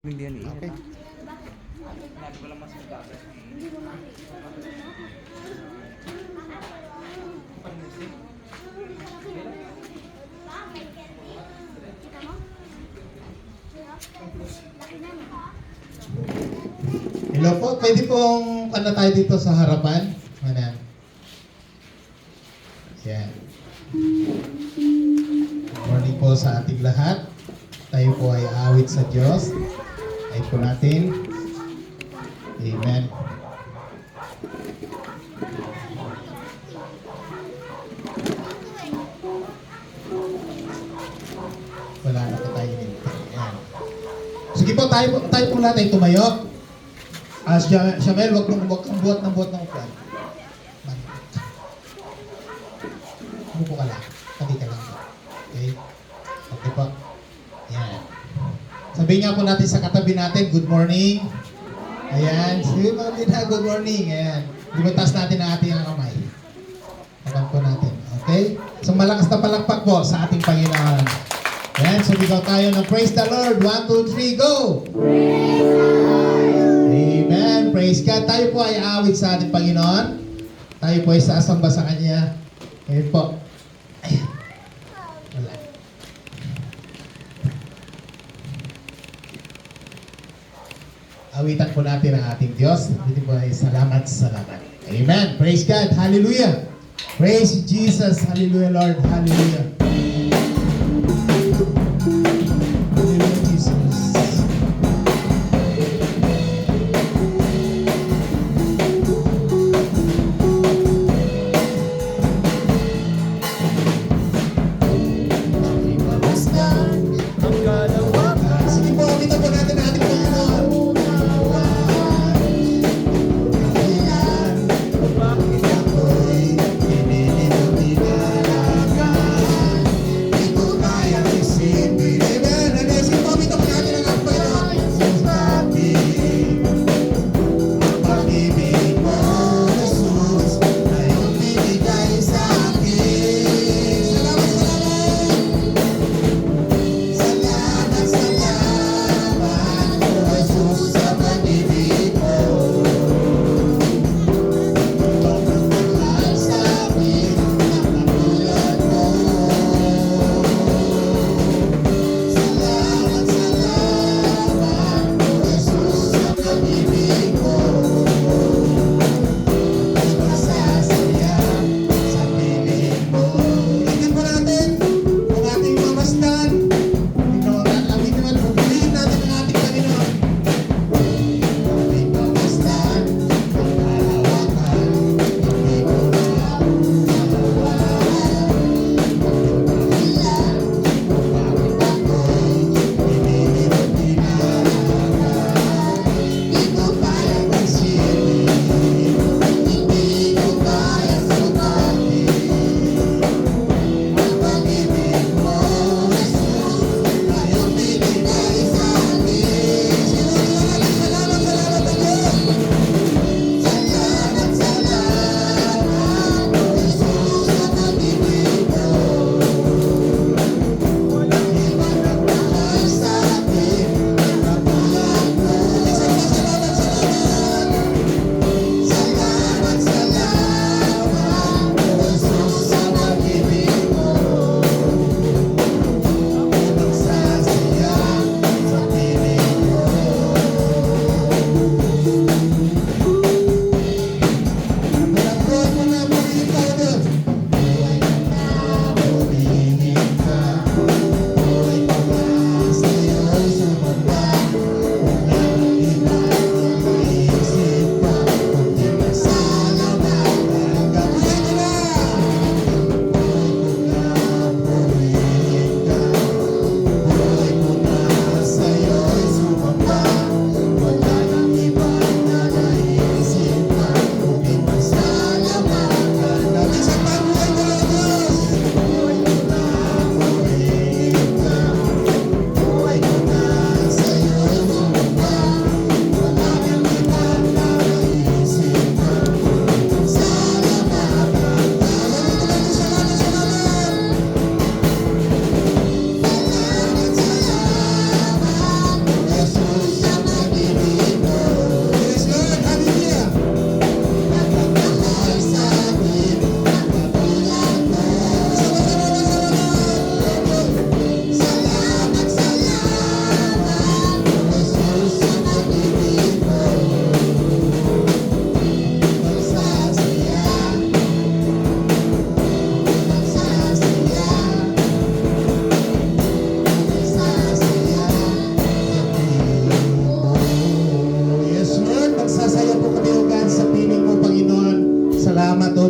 Hindi yan Okay. Lagi ko lang mas magagas. Hello po, pwede pong tayo dito sa harapan. Ayan. Yan. Good morning po sa ating lahat. Tayo po ay awit sa Diyos. Ay po natin. Amen. Wala na po tayo dito. Ayan. Sige po, tayo po lahat ay tumayo. Shamel, wag kang buhat ng upuan. Umupo ka lang. Pati ka lang. Okay? Okay po. Ayan. Sabihin nga po natin sa katabi natin, good morning. Ayan. Sabihin mo natin na good morning. Ayan. Limutas natin ang ating kamay. Tapan po natin. Okay? So malakas na palakpak po sa ating Panginoon. Ayan. So bigaw tayo ng praise the Lord. 1, 2, 3, go! Praise the Lord! Amen. Praise God. Tayo po ay awit sa ating Panginoon. Tayo po ay sasamba sa Kanya. Ayan po. Ayan. Wala. Awitan po natin ang ating Diyos. Dito po ay salamat, salamat. Amen. Praise God. Hallelujah. Praise Jesus. Hallelujah, Lord. Hallelujah. Hallelujah, Jesus. Sige po, awitan po natin ang ating Panginoon. Bakit ako'y pinilito pinalaga?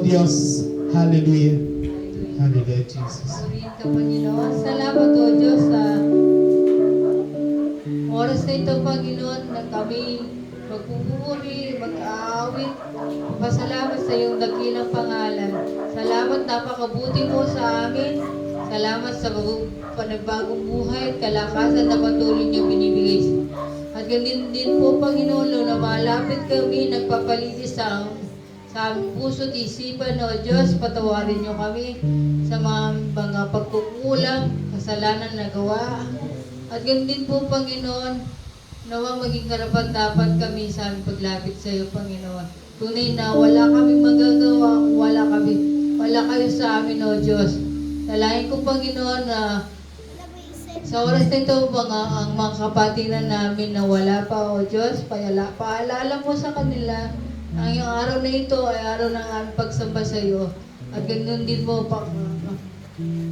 Diyos. Hallelujah. Hallelujah, Jesus. Purihin ka, Panginoon. Salamat, O Diyos, sa oras na ito, Panginoon, na kami magpupuri, mag-aawit. Pasalamat sa iyong dakilang pangalan. Salamat, napakabuti mo sa amin. Salamat sa panibagong buhay at kalakasan na patuloy niyo binibigay. At ganun din po, Panginoon, na malapit kami, nagpapalitis sa aming puso at isipan, O Diyos, patawarin niyo kami sa mga pagkukulang, kasalanan na gawa. At ganun din po, Panginoon, nawa maging karapat-dapat kami sa aming paglapit sa iyo, Panginoon. Tunay na wala kami magagawa kung wala kayo sa amin, O Diyos. Dalayan ko, Panginoon, na sa oras na ito, ang mga kapatiran namin na wala pa, O Diyos, paalala mo sa kanila na yung araw na ito ay araw ng aming pagsamba sa iyo. At ganoon din po,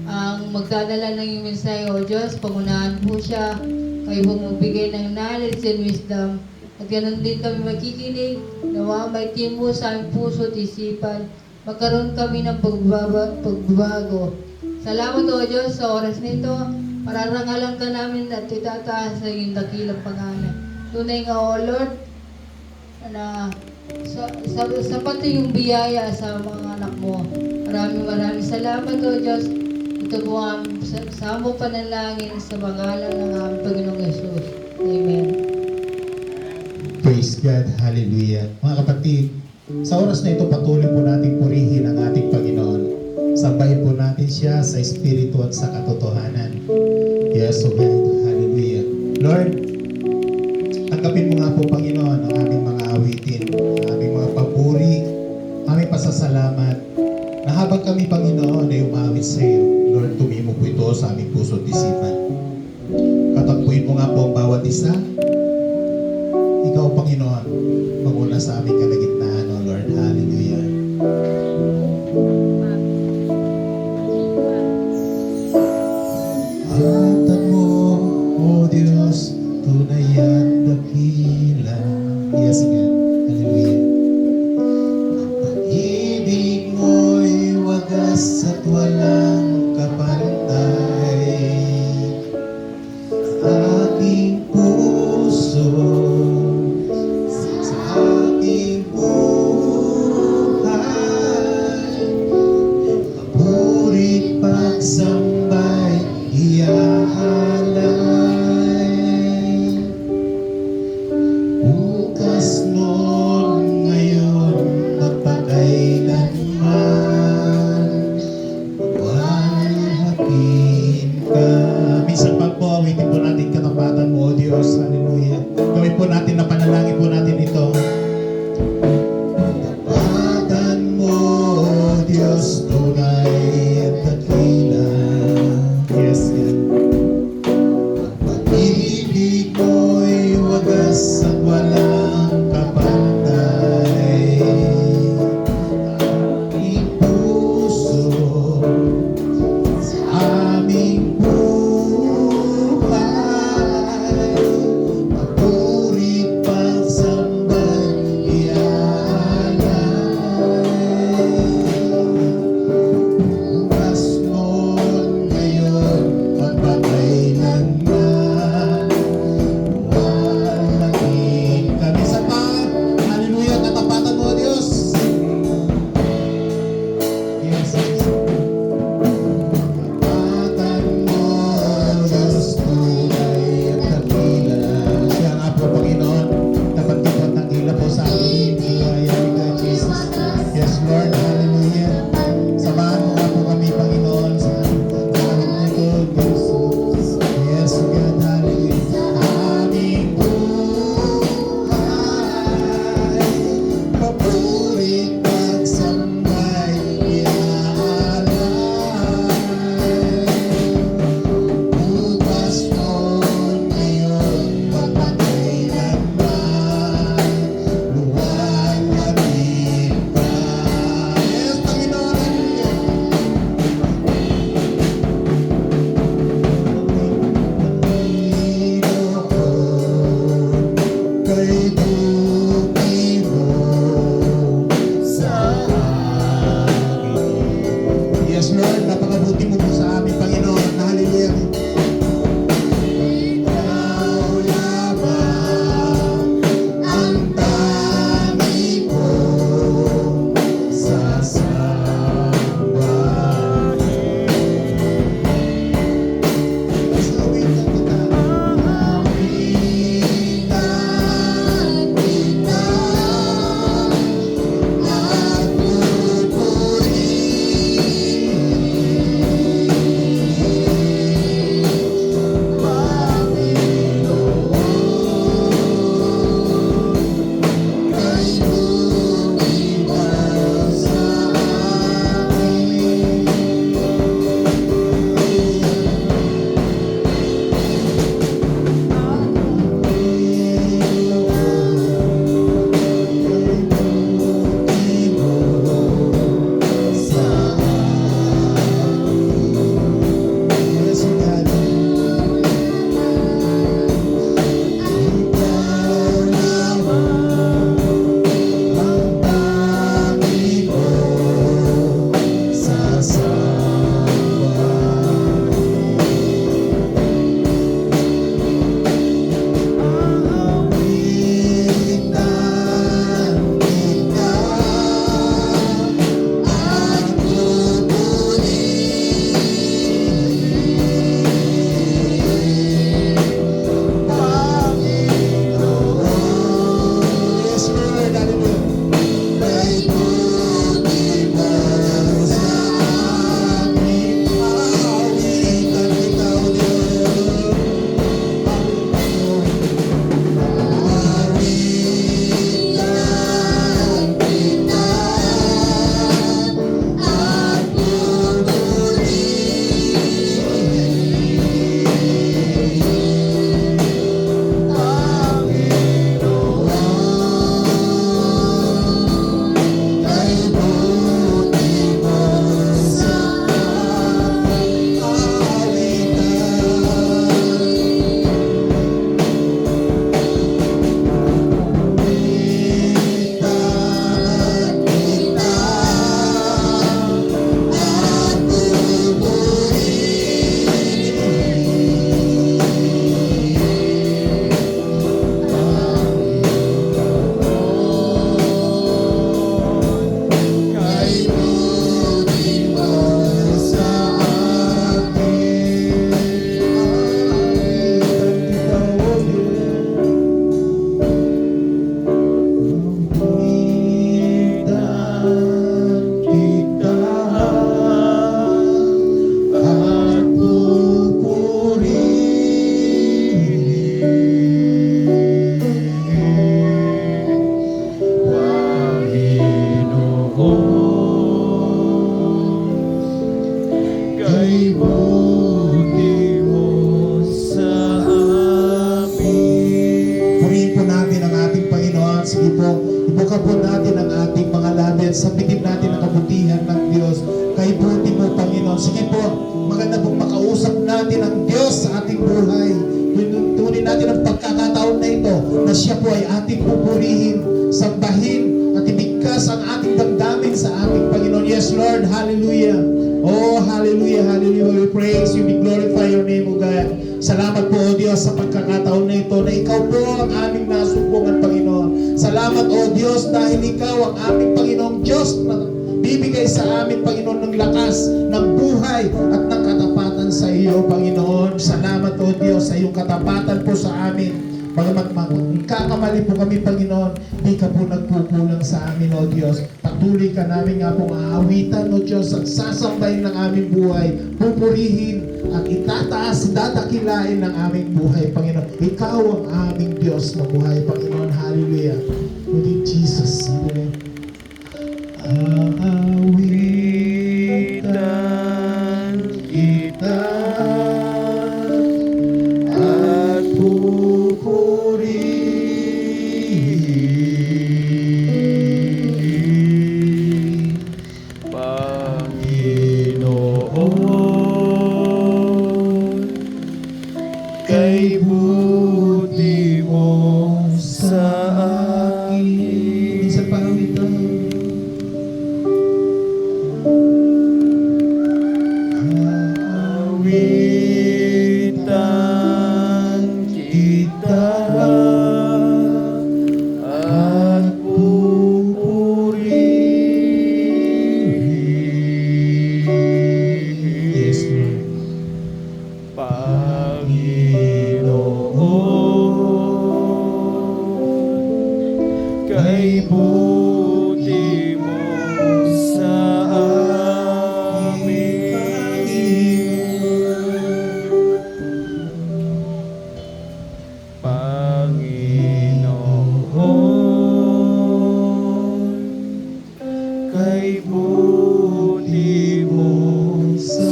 ang magdadala ng iyong mensahe, O Diyos, pangunahan po siya. Kayo po magbigay ng knowledge and wisdom. At ganoon din kami makikinig, nawa may timo sa aming puso at isipan. Magkaroon kami ng pagbabago. Salamat, O Diyos, sa oras na ito. Pararangalan ka namin at itataas sa iyong dakilang pangalan. Tunay nga, O Lord, na sapat yung biyaya sa mga anak mo. Maraming salamat, O Diyos. Ito po ang samo panalangin sa pangalan ng aming Panginoong Yesus. Amen. Praise God. Hallelujah. Mga kapatid, sa oras na ito, patuloy po natin purihin ang ating Panginoon. Sambahin po natin siya sa Espiritu at sa katotohanan. Yes, O God. Hallelujah. Lord, tanggapin mo nga po, Panginoon, ang aming mga awitin, ang aming mga papuri, aming pasasalamat, na habang kami, Panginoon, ay umawit sa iyo, Lord, tumimo po ito sa aming puso at isipan. Katakbuhin mo nga po ang bawat isa. Ikaw, Panginoon, maguna sa aming kalagitnaan, O Lord. Hallelujah. Hatag mo, O Diyos, tunay at dakila. Yes, God. Hallelujah. Ang pag-ibig mo'y wagas at walang kapantay. Sa aking puso, sa aking buhay, papuri't pagsambay, iaalay. Bukas noon, ngayon, magpakailanman, walhapin ka. Minsan pa po, awitin po natin katapatan mo, O Diyos. Hallelujah. Gawin po natin na panalangin po natin ito. Katapatan mo, O Diyos, tunay at dakila. Yes, God. Ang pag-ibig mo'y wagas at walang kapantay. Aming puso, sa aming buhay, papuri't pagsambay, Buka po natin ang ating mga labi at sabitin natin ang kabutihan ng Diyos. Kay buti mo, Panginoon. Sige po, maganda pong makausap natin ang Diyos sa ating buhay. Tunin natin ang pagkakataon na ito na siya po ay ating pupurihin, sambahin, at ibigkas ang ating damdamin sa ating Panginoon. Yes, Lord. Hallelujah. Oh, hallelujah, hallelujah. We praise you, we glorify your name, O God. Salamat po, O Diyos, sa pagkakataon na ito na ikaw po ang aming nasumbungan, Panginoon. Salamat, O Diyos, dahil ikaw ang aming Panginoong Diyos na bibigay sa amin, Panginoon, ng lakas, ng buhay, at ng katapatan sa iyo, Panginoon. Salamat, O Diyos, sa iyong katapatan po sa amin. Bagamat kakamali po kami, Panginoon, di ka po nagpukulang sa amin, O Diyos. Patuloy ka namin nga pong aawitan, O Diyos, at sasambahin ng aming buhay, pupurihin, at itataas, dadakilain ng aming buhay, Panginoon. Ikaw ang aming Diyos na buhay, Panginoon. Hallelujah. Lord Jesus. Hallelujah. Aawitan kita at pupurihin, Panginoon, kay buti mo sa akin. Minsan pa ito. Awitan kita at pupurihin. Yes, Lord. Panginoon, kay buti mo sa amin. Panginoon, kay buti mo sa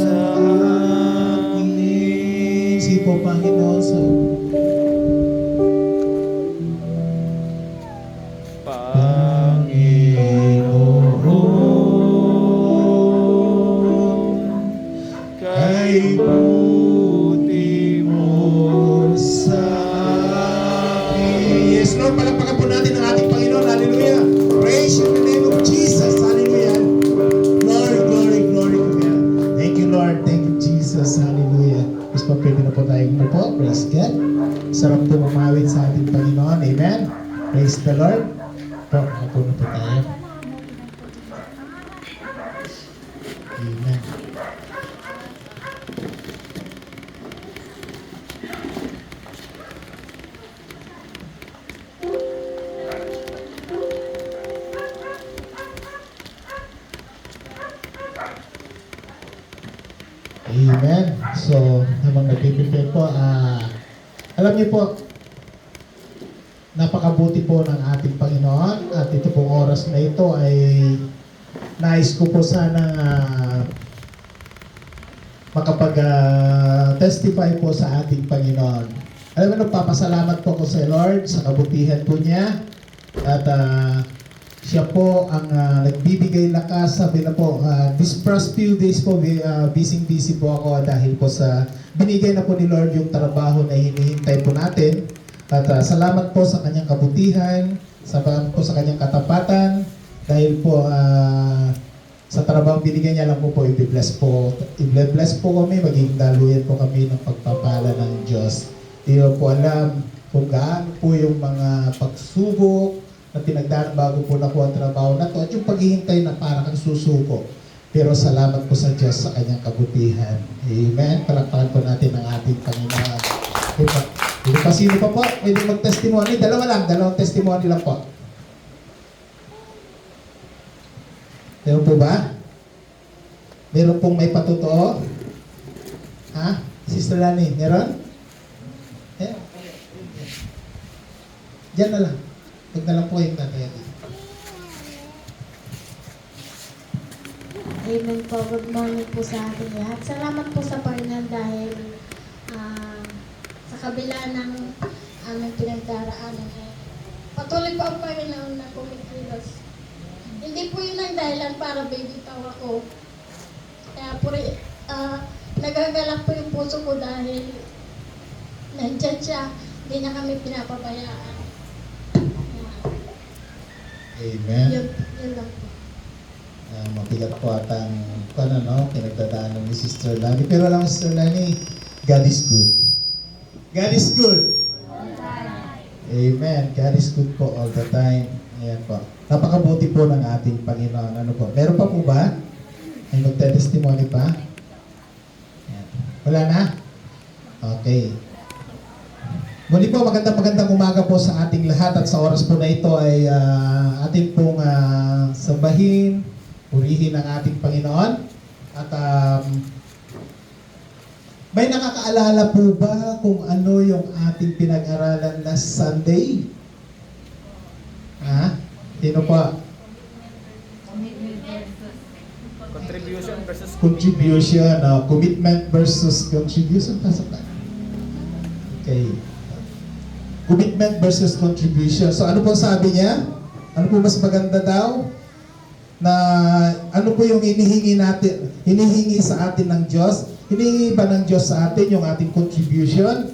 amin. Sige po, Panginoon, sa Panginoon, kay buti mo sa akin. Yes, Lord, palakpakan po natin ang ating Panginoon. Hallelujah. Praise you in the name of Jesus. Hallelujah. Glory, glory, glory to God. Thank you, Lord. Thank you, Jesus. Hallelujah. Mas pa pwede na po tayong po. Praise God. Sarap po umawit sa ating Panginoon. Amen. Praise the Lord. Po, ako na po tayo. Amen. Amen. So, habang nag-prepare po, alam niyo po, napakabuti po ng ating Panginoon at ito pong oras na ito ay nais ko po sana makapag-testify po sa ating Panginoon. Alam mo, nagpapasalamat po ko sa Lord sa kabutihan po niya at siya po ang nagbibigay lakas. Sabi na po, this past few days po, busy po ako dahil po sa binigay na po ni Lord yung trabaho na hinihintay po natin. At salamat po sa kanyang kabutihan, salamat po sa kanyang katapatan, dahil po sa trabaho binigay niya lang po i-bless po kami, maging daluyan po kami ng pagpapala ng Diyos. Hindi po alam kung gaano po yung mga pagsubok na tinagdaan bago po nakuha ang trabaho na to at yung paghihintay na para kang susuko. Pero salamat po sa Diyos sa kanyang kabutihan. Amen. Palakpakan po natin ang ating Panginoon. Hindi pa sino pa po? Pwede mag-testimony? Dalawang testimony lang po. Meron po ba? Meron pong may patotoo? Ha? Sister Lani, meron? Eh? Diyan na lang. Huwag na lang po kayong tataya dito. Amen po. Good morning po sa ating lahat. Salamat po sa Panginoon dahil sa kabila ng aming pinagdaraanan, patuloy patuloy po ang Panginoon na kumikilos. Hindi po yun ang dahilan para bibitaw ako. Kaya po rin, nagagalak po yung puso ko dahil nandyan siya, hindi na kami pinapabayaan. Amen. Yun lang po. Mabigat po atang pinagdadaanan ni Sister Lani. Pero alam mo, Sister Lani, God is good. God is good. Amen. God is good po all the time. Ayan po. Napakabuti po ng ating Panginoon. Ano po? Meron pa po ba? May magte-testimony pa? Ayan. Wala na? Okay. Muli po, magandang umaga po sa ating lahat at sa oras po na ito ay ating pong sambahin, purihin ang ating Panginoon. At may nakakaalala po ba kung ano yung ating pinag-aralan last Sunday? Ha? Sino po? Contribution versus Contribution. Commitment versus contribution. Pasok na. Okay. Commitment versus contribution. So ano po sabi niya? Ano po mas maganda daw? Na ano po yung hinihingi sa atin ng Diyos? Hinihingi ba ng Diyos sa atin yung ating contribution?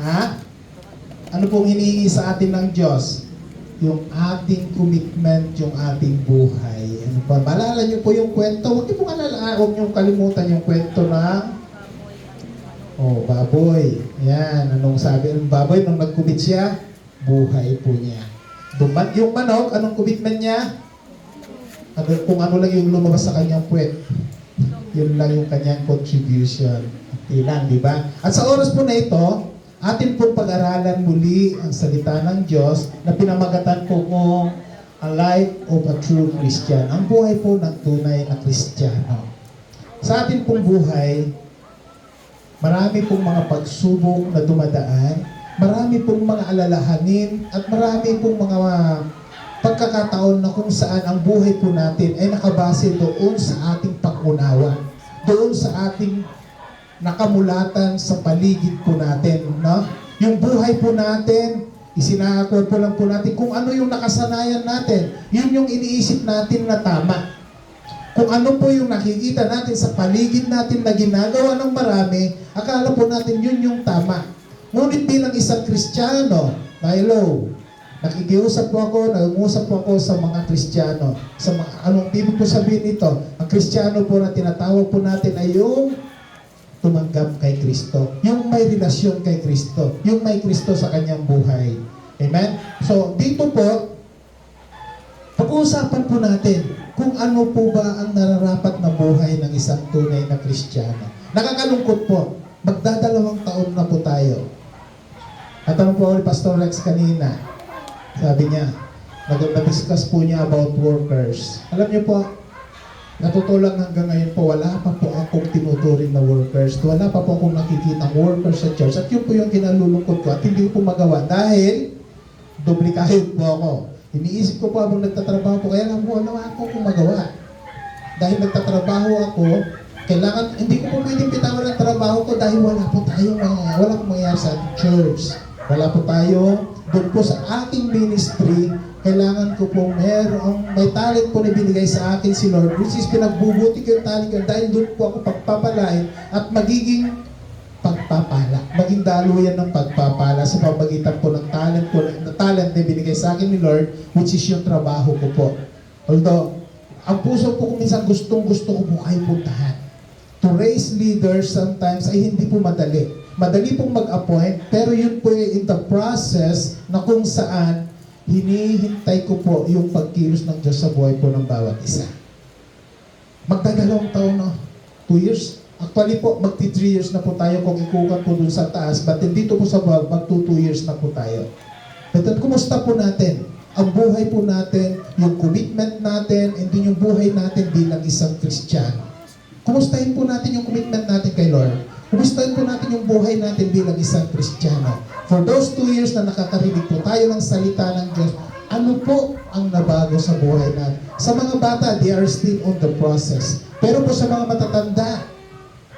Ha? Ano pong hinihingi sa atin ng Diyos? Yung ating commitment, yung ating buhay. Ano po? Maalala niyo po yung kwento. Huwag niyo kalimutan yung kwento ng baboy. Yan. Anong sabi ng baboy? Nung nag-commit siya, buhay po niya. Yung manok, anong commitment niya? Kung ano lang yung lumabas sa kanyang puwet. Yun lang yung kanyang contribution. Ilan, di ba? At sa oras po na ito, atin pong pag-aralan muli ang salita ng Diyos na pinamagatan po kung a life of a true Christian. Ang buhay po ng tunay na Kristiyano. Sa atin pong buhay, marami pong mga pagsubok na dumadaan, marami pong mga alalahanin, at marami pong mga pagkakataon na kung saan ang buhay po natin ay nakabase doon sa ating pag-unawa, doon sa ating nakamulatan sa paligid po natin. No? Yung buhay po natin, isinakakot po lang po natin kung ano yung nakasanayan natin. Yun yung iniisip natin na tama. Kung ano po yung nakikita natin sa paligid natin na ginagawa ng marami, akala po natin yun yung tama. Ngunit bilang isang Kristiyano, hello, nakikiusap po ako, nangungusap po ako sa mga Kristiyano. Sa mga, anong ibig po sabihin nito? Ang Kristiyano po na tinatawag po natin ay yung tumanggap kay Kristo. Yung may relasyon kay Kristo. Yung may Kristo sa kanyang buhay. Amen? So, dito po, pag-uusapan po natin kung ano po ba ang nararapat na buhay ng isang tunay na Kristiyano. Nakakalungkot po. Magdadalawang taon na po tayo. At ano po ni Pastor Rex kanina, sabi niya, nag-discuss po niya about workers. Alam niyo po, natutulang hanggang ngayon po, wala pa po akong tinuturing na workers. Wala pa po akong nakikita workers sa church. At yun po yung kinalulungkot ko at hindi ko po magawa dahil duplikahid po ako. Iniisip ko po habang nagtatrabaho po, kaya lang po wala akong magawa. Dahil nagtatrabaho ako, kailangan, hindi ko po pwedeng bitawan ang trabaho ko dahil wala po pong mangyayari sa ating church. Wala po tayo, doon po sa ating ministry, kailangan ko po may talent po na binigay sa akin si Lord, which is pinagbubuti ko yung talent ko dahil doon po ako pagpapalain at magiging pagpapala. Maging daluyan ng pagpapala sa pamagitan po ng talent na binigay sa akin ni Lord, which is yung trabaho ko po. Although, ang puso po kung minsan gusto ko po kayo puntahan. To raise leaders sometimes ay hindi po madali. Madali pong mag-appoint, pero yun po in the process na kung saan hinihintay ko po yung pagkilos ng Diyos sa buhay po ng bawat isa. Magdadalawang taon na, 2 years. Actually po, magti 3 years na po tayo kung ikukan po dun sa taas, but dito po sa bawah, magto 2 years na po tayo. But kumusta po natin? Ang buhay po natin, yung commitment natin, and din yung buhay natin bilang isang Kristiyano. Kumustahin po natin yung commitment natin kay Lord. Kumustahin po natin yung buhay natin bilang isang Kristiyano. For those 2 years na nakakarinig po tayo ng salita ng Diyos, ano po ang nabago sa buhay natin? Sa mga bata, they are still on the process. Pero po sa mga matatanda,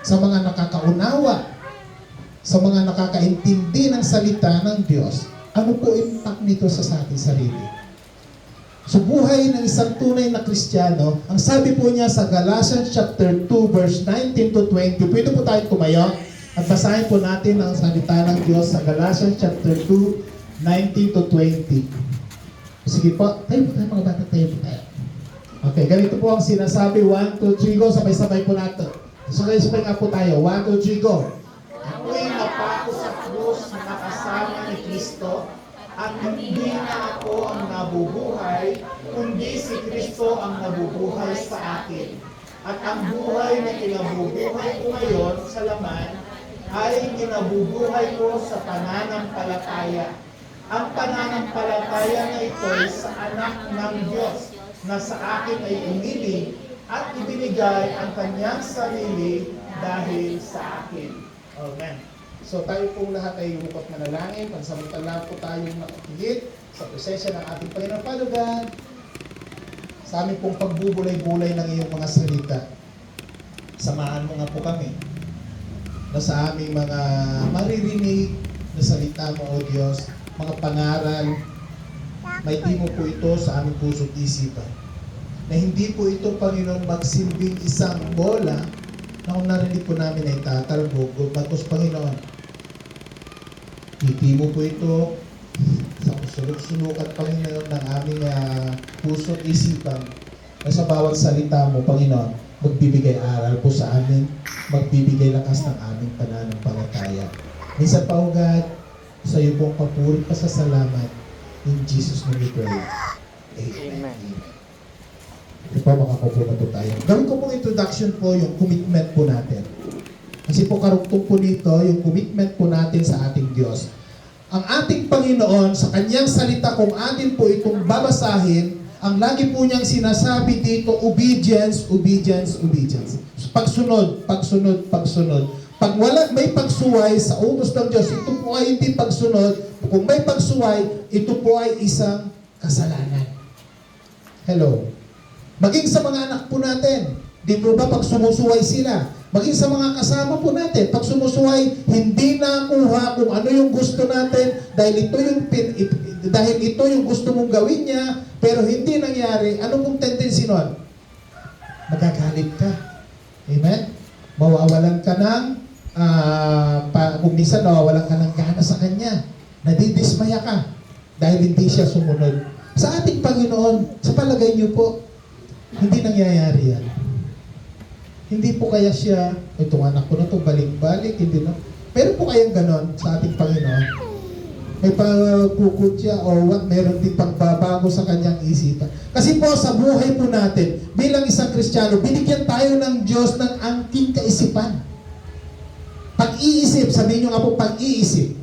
sa mga nakakaunawa, sa mga nakakaintindi ng salita ng Diyos, Ano po impact nito sa ating sarili? So buhay ng isang tunay na Kristiyano, ang sabi po niya sa Galatians chapter 2 verse 19 to 20, pwede po tayo tumayo at basahin po natin ang salita ng Diyos sa Galatians chapter 2, 19 to 20. Sige po, tayo po tayo mga bata, tayo po tayo. Okay, ganito po ang sinasabi, 1, 2, 3, go, sabay-sabay po natin. Sabay-sabay nga po tayo, 1, 2, 3, go. Ako'y napako sa krus na kasama ni Kristo, at hindi na ako ang nabubuhay, kundi si Kristo ang nabubuhay sa akin. At ang buhay na kinabubuhay ko ngayon sa laman, ay kinabubuhay ko sa pananampalataya. Ang pananampalataya na ito ay sa anak ng Diyos, na sa akin ay umiling at ibinigay ang kanyang sarili dahil sa akin. Amen. So tayo pong lahat ay lumukot manalangin, pansamantala po tayong nakakigit sa presensya ng ating Panginoon. Father God, sa aming pong pagbubulay-bulay ng iyong mga salita, samahan mo nga po kami na sa aming mga maririnig na salita mo, O Diyos, mga pangaral, may mo po ito sa aming puso't isipan. Na hindi po ito, Panginoon, magsilbing isang bola na kung narinig po namin ay tatalbog. Bagkus, Panginoon, hindi mo po ito sa sulok-sulukan, Panginoon, ng aming puso't isipan na sa bawat salita mo, Panginoon, magbibigay aral po sa amin, magbibigay lakas ng aming pananampalataya. Minsan pa, O God, sa iyo pong papuri pa sa salamat. In Jesus' name we pray. Amen. Ito po, makakaupo na po tayo. Gawin ko pong introduction po yung commitment po natin. Kasi po karugtong po nito, yung commitment po natin sa ating Diyos. Ang ating Panginoon, sa kanyang salita, kung atin po itong babasahin, ang lagi po niyang sinasabi dito, obedience, obedience, obedience. Pagsunod, pagsunod, pagsunod. Pag wala, may pagsuway sa utos ng Diyos, ito po ay hindi pagsunod. Kung may pagsuway, ito po ay isang kasalanan. Hello. Maging sa mga anak po natin, di po ba pag sumusuway sila? Maging sa mga kasama po natin, pag sumusuway, hindi nakuha kung ano yung gusto natin dahil ito yung gusto mong gawin niya, pero hindi nangyari, ano pong tendency nun? Magagalit ka. Amen? Mawawalan ka ng kung minsan nawawalan ka ng gana sa Kanya, nadidismaya ka dahil hindi siya sumunod. Sa ating Panginoon, sa palagay niyo po, hindi nangyayari yan. Hindi po kaya siya, itong anak ko na to, balik-balik, hindi na. Pero po kayang ganon sa ating Panginoon. May pagkukot siya or what, meron din pagbabago sa kanyang isipan. Kasi po sa buhay po natin, bilang isang Kristiyano, binigyan tayo ng Diyos ng angking kaisipan. Pag-iisip, sabihin nyo nga po, pag-iisip.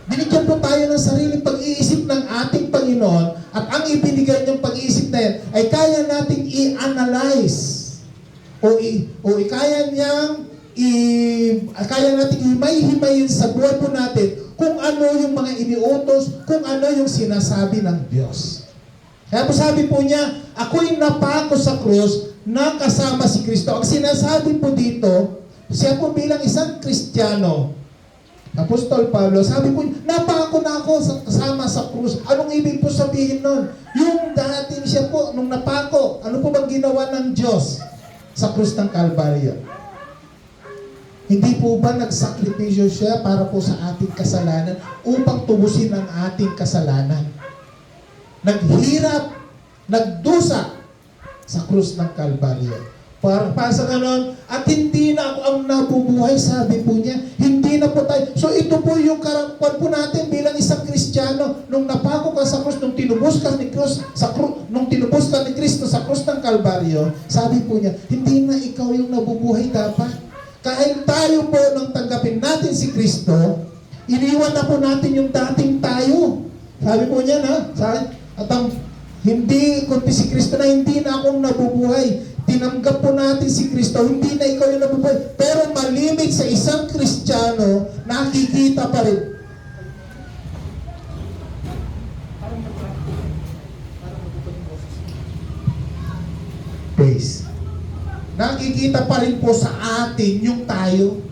Binigyan po tayo ng sariling pag-iisip ng ating Panginoon at ang ibinigay niyang pag-iisip na yan ay kaya nating i-analyze kaya nating himay-himayin sa buhay po natin kung ano yung mga iniutos, kung ano yung sinasabi ng Diyos. Kaya po sabi po niya, ako'y napako sa krus na kasama si Kristo. Ang sinasabi po dito, siya po bilang isang Kristiyano, Apostol Pablo, sabi po, napako na ako kasama sa krus. Anong ibig po sabihin nun? Yung dating siya po, nung napako, ano po bang ginawa ng Diyos sa krus ng Kalbaryo? Hindi po ba nagsakripisyo siya para po sa ating kasalanan upang tubusin ang ating kasalanan? Naghirap, nagdusa sa krus ng Kalbaryo. Para sa ganon, at hindi na ako ang nabubuhay, sabi po niya. Hindi na po tayo. So ito po yung karampuan po natin bilang isang Kristiyano. Nung napako ka sa krus, nung tinubos ka ni Kristo sa krus ng Kalbaryo, sabi po niya, hindi na ikaw yung nabubuhay dapat. Kahit tayo po nang tanggapin natin si Kristo, iniwan na po natin yung dating tayo. Sabi po niya na, at ang hindi, kundi si Kristo na hindi na akong nabubuhay. Tinanggap po natin si Kristo, hindi na ikaw yung nabubuhay. Pero malimit sa isang Kristiyano, nakikita pa rin. Praise. Nakikita pa rin po sa atin yung tayo.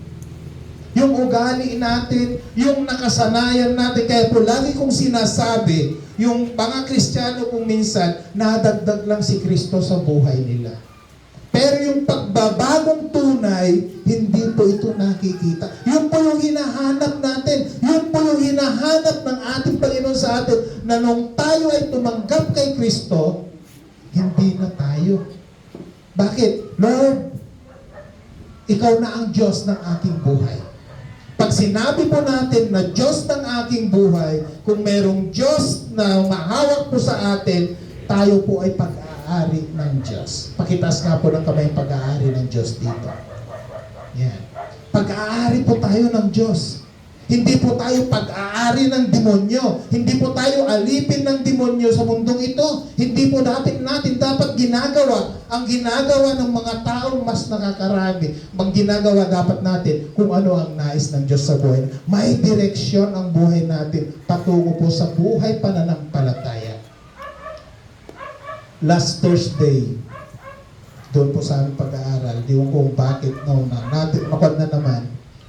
yung ugali natin, yung nakasanayan natin. Kaya po lagi kong sinasabi, yung mga Kristiyano kung minsan, nadagdag lang si Kristo sa buhay nila. Pero yung pagbabagong tunay, hindi po ito nakikita. Yun po yung hinahanap natin. Yun po yung hinahanap ng ating Panginoon sa atin, na nung tayo ay tumanggap kay Kristo, hindi na tayo. Bakit? Lord, ikaw na ang Diyos ng aking buhay. Pag sinabi po natin na Diyos ng aking buhay, kung merong Diyos na mahawak po sa atin, tayo po ay pag-aari ng Diyos. Pakitas nga po ng kamay pag-aari ng Diyos dito. Yan. Pag-aari po tayo ng Diyos. Hindi po tayo pag-aari ng demonyo. Hindi po tayo alipin ng demonyo sa mundong ito. Hindi po natin dapat ginagawa ang ginagawa ng mga taong mas nakakarami. Ang ginagawa dapat natin kung ano ang nais ng Diyos sa buhay. May direksyon ang buhay natin patungo po sa buhay pananampalataya. Last Thursday, doon po sa aming pag-aaral, di ko kung bakit natin na naman,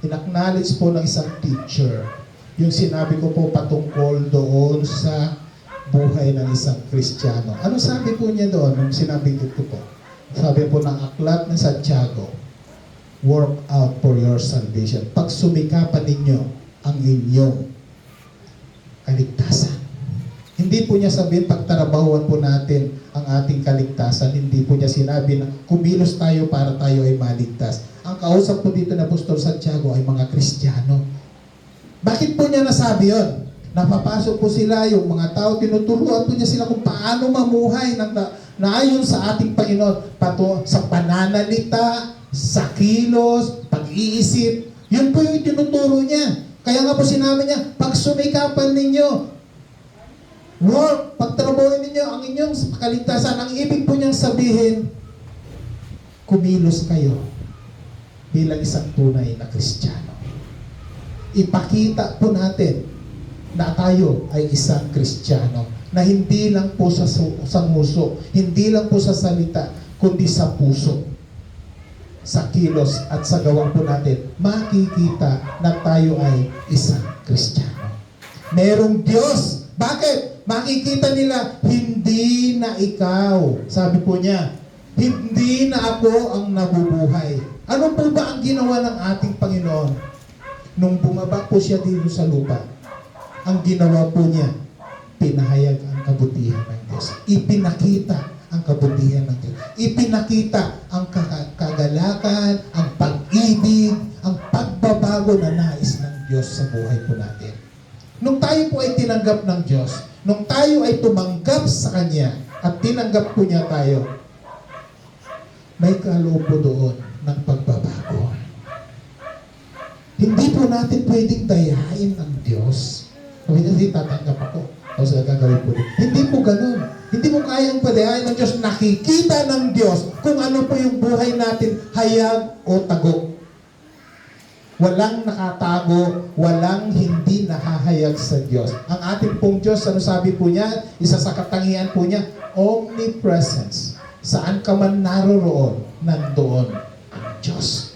in-acknowledge po ng isang teacher yung sinabi ko po patungkol doon sa buhay ng isang Kristiyano. Ano sabi po niya doon nung sinabi ko po? Sabi po ng aklat ng Santiago, work out for your salvation. Pag sumikapan ninyo ang inyong kaligtasan. Hindi po niya sabihin pagtrabahuan po natin ang ating kaligtasan. Hindi po niya sinabi na kumilos tayo para tayo ay maligtas. Ang kausap po dito na Apostol Santiago ay mga Kristiyano. Bakit po niya nasabi yon? Napapasok po sila, yung mga tao, tinuturuan po niya sila kung paano mamuhay na ayon sa ating Panginoon. Sa pananalita, sa kilos, pag-iisip. Yun po yung tinuturo niya. Kaya nga po sinabi niya, pag sumikapan ninyo, work, pagtrabahuin ninyo ang inyong kaligtasan. Ang ibig po niyang sabihin, kumilos kayo bilang isang tunay na Kristiyano. Ipakita po natin na tayo ay isang Kristiyano na hindi lang po sa nguso, hindi lang po sa salita, kundi sa puso, sa kilos at sa gawa po natin, makikita na tayo ay isang Kristiyano. Merong Diyos. Bakit? Makikita nila, hindi na ikaw. Sabi po niya, hindi na ako ang nabubuhay. Ano po ba ang ginawa ng ating Panginoon? Nung bumaba po siya dito sa lupa, ang ginawa po niya, pinahayag ang kabutihan ng Diyos. Ipinakita ang kabutihan ng Diyos. Ipinakita ang kagalakan, ang pag-ibig, ang pagbabago na nais ng Diyos sa buhay po natin. Nung tayo po ay tinanggap ng Diyos, nung tayo ay tumanggap sa Kanya at tinanggap po niya tayo, may kaloob po doon ng pagbabago. Hindi po natin pwedeng dayain ang Diyos. Hindi tatanggap ako. O sa gagawin po din. Hindi po ganun. Hindi mo kayang padayain ng Diyos. Nakikita ng Diyos kung ano po yung buhay natin, hayag o tago. Walang nakatago, walang hindi nahahayag sa Diyos. Ang ating pong Diyos, ano sabi po niya? Isa sa katangian po niya, omnipresence. Saan ka man naroroon, nandoon ang Diyos.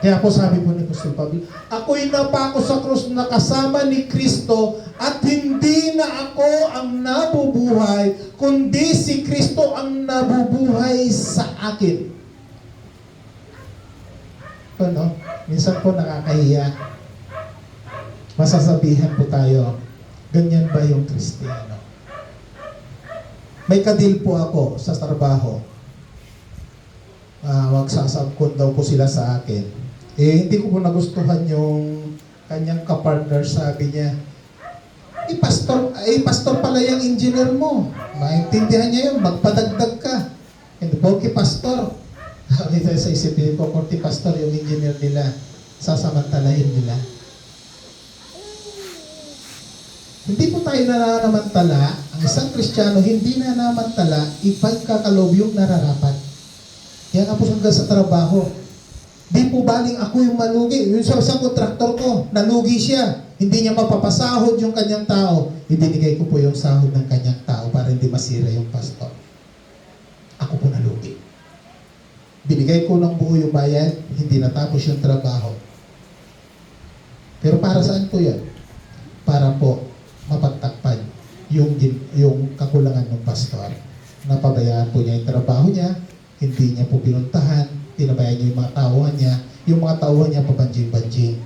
Kaya po sabi po ni Apostol Pablo, ako'y napako sa krus na kasama ni Kristo at hindi na ako ang nabubuhay, kundi si Kristo ang nabubuhay sa akin. Ano? Minsan po nakakahiya. Masasabihan po tayo, ganyan ba yung Kristiyano? May kadil po ako sa trabaho. Magsasabkon daw po sila sa akin. Hindi ko po nagustuhan yung kanyang kapartner. Sabi niya, pastor pala yung engineer mo. Maintindihan niya yun, magpadagdag ka. And okay, pastor. Sabi sa isipin ko, korti pastor yung engineer nila. Sasamantalahin nila. Hindi po tayo nananamantala. Ang isang Kristiyano, hindi nananamantala, ipagkakaloob yung nararapat. Kaya nga po hanggang sa trabaho, di po baling ako yung malugi. Yung sa isang kontraktor ko, nalugi siya. Hindi niya mapapasahod yung kanyang tao. Ibinigay ko po yung sahod ng kanyang tao para hindi masira yung pastor. Ako po nalugi. Binigay ko ng buo yung bayad, hindi natapos yung trabaho. Pero para saan po yan? Para po mapagtakpan yung kakulangan ng pastor. Napabayaan po niya yung trabaho niya, hindi niya po pinuntahan, tinabayan niya yung mga tauhan niya, yung mga tauhan niya pabanjing-banjing,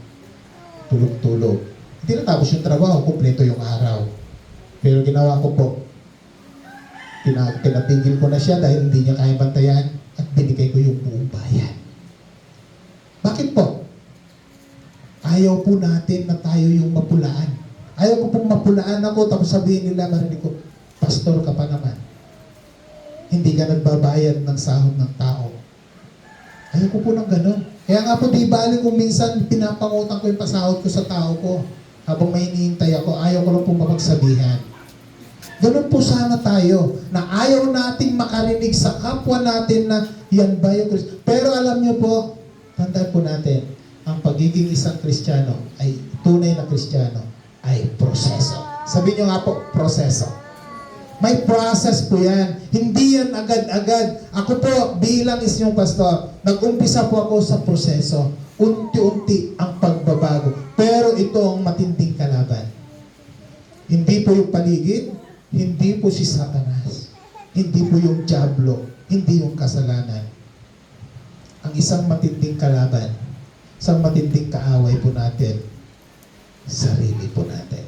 tulog-tulog. Hindi natapos yung trabaho, kumpleto yung araw. Pero ginawa ko po, pinatigil ko na siya dahil hindi niya kaya bantayan at binigay ko yung buong bayan. Bakit po? Ayaw po natin na tayo yung mapulaan. Ayaw ko pong mapulaan ako tapos sabihin nila, marinig ko, pastor ka pa naman. Hindi ka nagbabayad ng sahod ng tao. Ayaw ko po ng ganun. Kaya nga po di bali kung minsan pinapangutang ko yung pasahod ko sa tao ko. Habang may hinihintay ako, ayaw ko lang po mapagsabihan. Ganun po sana tayo, na ayaw nating makarinig sa kapwa natin na yan ba yung Kristo. Pero alam niyo po, tandaan po natin, ang pagiging isang Kristiyano ay tunay na Kristiyano ay proseso. Sabihin niyo nga po, proseso. May process po yan. Hindi yan agad-agad. Ako po, bilang inyong pastor, nag-umpisa po ako sa proseso. Unti-unti ang pagbabago. Pero ito ang matinding kalaban. Hindi po yung paligid, hindi po si Satanas, hindi po yung diablo, hindi yung kasalanan. Ang isang matinding kalaban, isang matinding kaaway po natin, sarili po natin.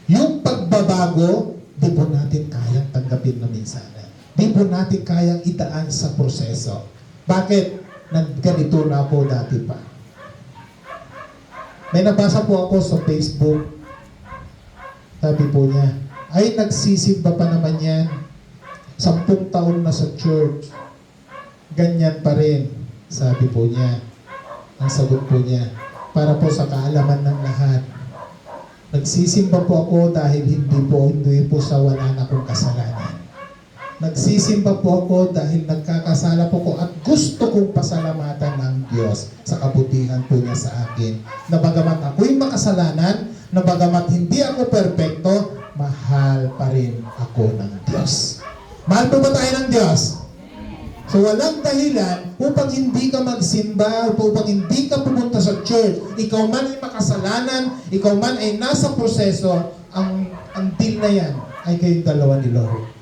Yung pagbabago, di po natin kayang tanggapin na minsanan. Di po natin kayang idaan sa proseso. Bakit? Ganito na po dati pa. May nabasa po ako sa Facebook. Sabi po niya, ay nagsisimba pa naman yan. 10 taon na sa church. Ganyan pa rin. Sabi po niya. Ang sagot po niya, para po sa kaalaman ng lahat. Nagsisimba po ako dahil hindi po sa wala na kong kasalanan. Nagsisimba po ako dahil nagkakasala po ko at gusto kong pasalamatan ng Diyos sa kabutihan po niya sa akin. Na bagamat ako'y makasalanan, na bagamat hindi ako perpekto, mahal pa rin ako ng Diyos. Mahal po ba tayo ng Diyos? So walang dahilan upang hindi ka magsimba, upang hindi ka pumunta sa church. Ikaw man ay makasalanan, ikaw man ay nasa proseso, ang deal na yan ay kayong dalawa ni Lord.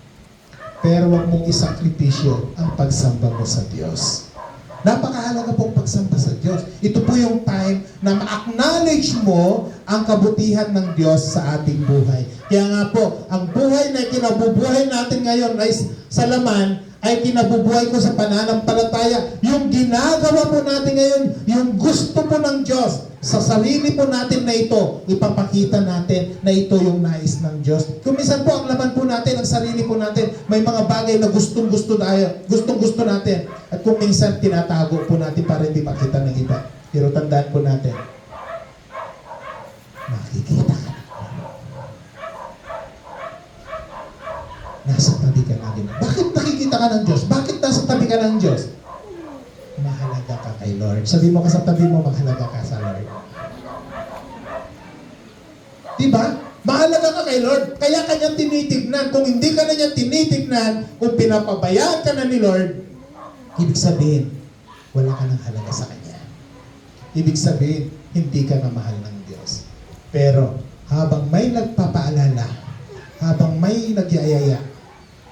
Pero wag mong isakripisyo ang pagsamba mo sa Diyos. Napakahalaga pong pagsamba sa Diyos. Ito po yung time na ma-acknowledge mo ang kabutihan ng Diyos sa ating buhay. Kaya nga po, ang buhay na kinabubuhay natin ngayon ay sa laman, ay kinabubuhay ko sa pananampalataya. Yung ginagawa po natin ngayon, yung gusto po ng Diyos, sa sarili po natin na ito, ipapakita natin na ito yung nais ng Diyos. Kung minsan po, ang laman po natin, ang sarili po natin, may mga bagay na gustong-gusto natin. At kung minsan, tinatago po natin para hindi makita ng iba. Pero tandaan po natin, makikita ka. Nasa tabi ka natin. Bakit nakikita ka ng Diyos? Bakit nasa tabi ka ng Diyos? Mahalaga ka kay Lord. Sabi mo ka sa tabi mo, mahalaga ka sa Lord. Diba? Mahalaga ka kay Lord. Kaya kanya tinitignan. Kung hindi ka na niya tinitignan, kung pinapabayaan ka na ni Lord, ibig sabihin, wala ka ng halaga sa Kanya. Ibig sabihin, hindi ka na mahal ng Diyos. Pero, habang may nagpapaalala, habang may nagyayaya,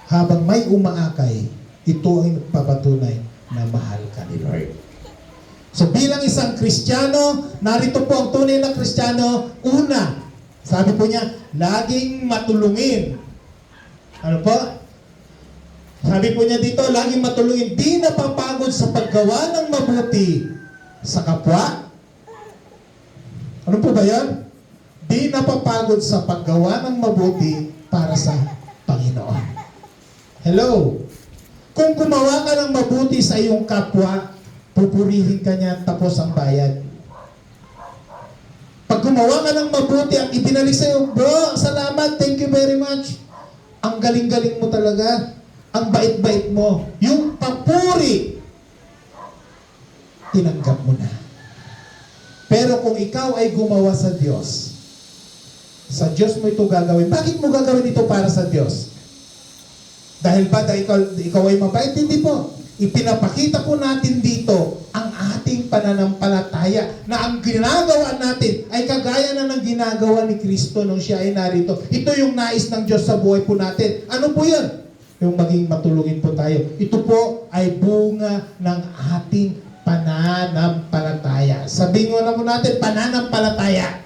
habang may umaakay, ito ay nagpapatunay na mahal ka ni Lord. So bilang isang Kristiyano, narito po ang tunay na Kristiyano. Una, sabi po niya, laging matulungin. Ano po? Sabi po niya dito, laging matulungin. Di napapagod sa paggawa ng mabuti sa kapwa. Ano po ba yan? Di napapagod sa paggawa ng mabuti para sa Panginoon. Hello? Kung gumawa ka ng mabuti sa iyong kapwa, pupurihin ka niya tapos ang bayad. Pag gumawa ka ng mabuti at ibinalik sa iyo, bro, salamat, thank you very much. Ang galing-galing mo talaga. Ang bait-bait mo. Yung papuri, tinanggap mo na. Pero kung ikaw ay gumawa sa Diyos mo ito gagawin. Bakit mo gagawin ito para sa Diyos? Dahil ba ikaw ay mabait? Hindi po. ipinapakita po natin dito ang ating pananampalataya na ang ginagawa natin ay kagaya na ng ginagawa ni Kristo nung siya ay narito. Ito yung nais ng Diyos sa buhay po natin. Ano po yun? Yung maging matulungin po tayo. Ito po ay bunga ng ating pananampalataya. Sabihin mo na po natin, pananampalataya.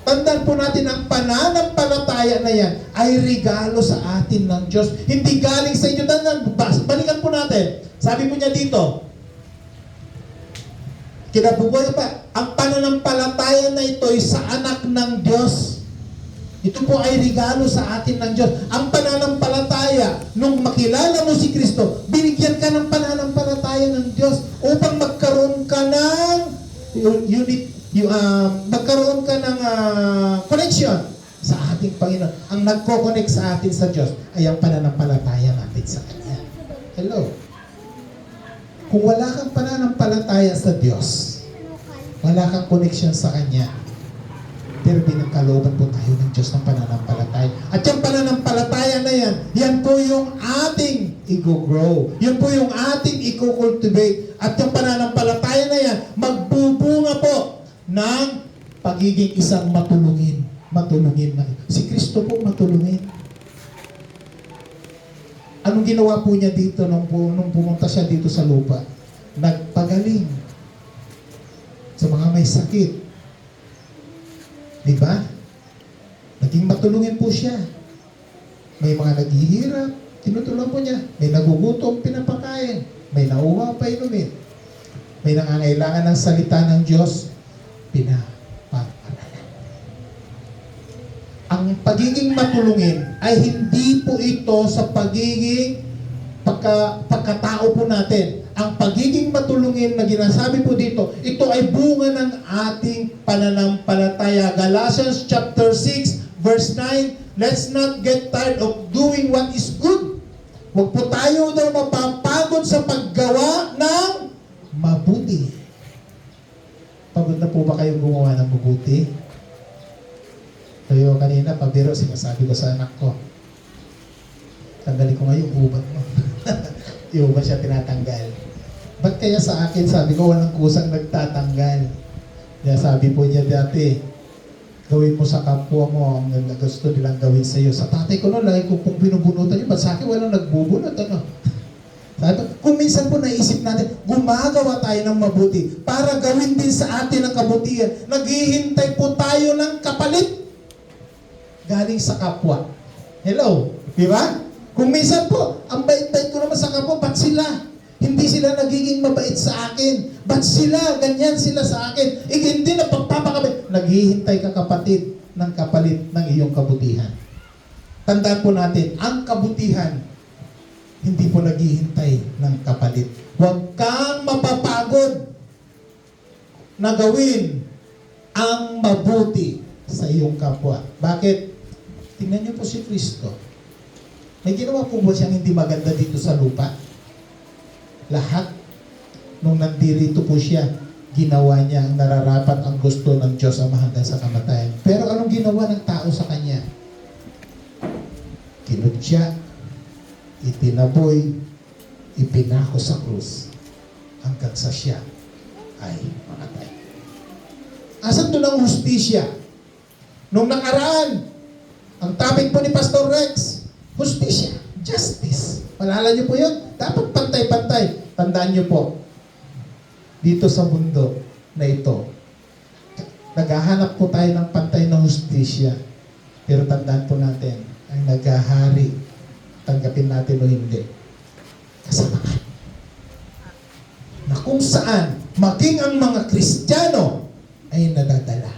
Tandaan po natin ang pananampalataya na yan ay regalo sa atin ng Diyos. Hindi galing sa inyo. Tandaan, balikan po natin. Sabi po niya dito, kinabubuhay pa, ang pananampalataya na ito ay sa anak ng Diyos. Ito po ay regalo sa atin ng Diyos. Ang pananampalataya, nung makilala mo si Kristo, binigyan ka ng pananampalataya ng Diyos upang magkaroon ka ng magkaroon ka ng connection sa ating Panginoon. Ang nagko-connect sa atin sa Diyos ay ang pananampalataya natin sa Kanya. Hello? Kung wala kang pananampalataya sa Diyos, wala kang connection sa Kanya, pero pinagkalooban po tayo ng Diyos ng pananampalataya. At yung pananampalataya na yan, yan po yung ating i-grow. Yan po yung ating i-cultivate. At yung pananampalataya na yan, magbubunga po ng pagiging isang matulungin. Matulungin na. Si Kristo po matulungin. Anong ginawa po niya dito nung pumunta siya dito sa lupa? Nagpagaling sa mga may sakit. Diba? Naging matulungin po siya. May mga naghihirap, tinutulungan po niya. May nagugutom, pinapakain. May nauwa, painumin. May nangangailangan ng salita ng Diyos, pinapaalala. Ang pagiging matulungin ay hindi po ito sa pagiging pagkatao po natin. Ang pagiging matulungin na ginasabi po dito, ito ay bunga ng ating pananampalataya. Galatians chapter 6 verse 9, let's not get tired of doing what is good. Huwag po tayo daw mapapagod sa paggawa ng mabuti. Pagod na po ba kayong gumawa ng mabuti? Tayo kanina, pabiro, sinasabi ko sa anak ko, tanggalin ko nga yung ubat mo. Yung ubat siya tinatanggal. Ba't kaya sa akin, sabi ko, walang kusang nagtatanggal. Kaya sabi po niya dati, gawin mo sa kapwa mo ang gusto nilang gawin sa iyo. Sa tatay ko noon, lagi ko pong binubunutan yun. Ba't sa akin walang nagbubunot? Ano? Sabi, kung minsan po naisip natin, gumagawa tayo ng mabuti para gawin din sa atin ang kabutihan. Naghihintay po tayo ng kapalit galing sa kapwa. Hello? Di ba? Kung minsan po, ang bait-bait ko naman sa kapwa, ba't sila? Hindi sila nagiging mabait sa akin. Ba't sila? Ganyan sila sa akin. Hindi na pagpapakabait. Naghihintay ka kapatid ng kapalit ng iyong kabutihan. Tandaan po natin, ang kabutihan, hindi po naghihintay ng kapalit. Huwag kang mapapagod na gawin ang mabuti sa iyong kapwa. Bakit? Tingnan niyo po si Kristo. May ginawa po ba siyang hindi maganda dito sa lupa? Lahat, nung nandirito po siya, ginawa niya ang nararapat ang gusto ng Diyos ang hanggang sa kamatayan. Pero anong ginawa ng tao sa kanya? Kinudya, itinaboy, ipinako sa krus, hanggang sa siya ay mamatay. Asan doon ang hustisya? Nung nakaraan, ang topic po ni Pastor Rex, hustisya, justice. Malala niyo po yun? Dapat pantay-pantay. Tandaan niyo po, dito sa mundo na ito, naghahanap po tayo ng pantay na hustisya. Pero tandaan po natin, ang naghahari, tanggapin natin o hindi, kasamaan. Na kung saan, maging ang mga Kristiyano ay nadadala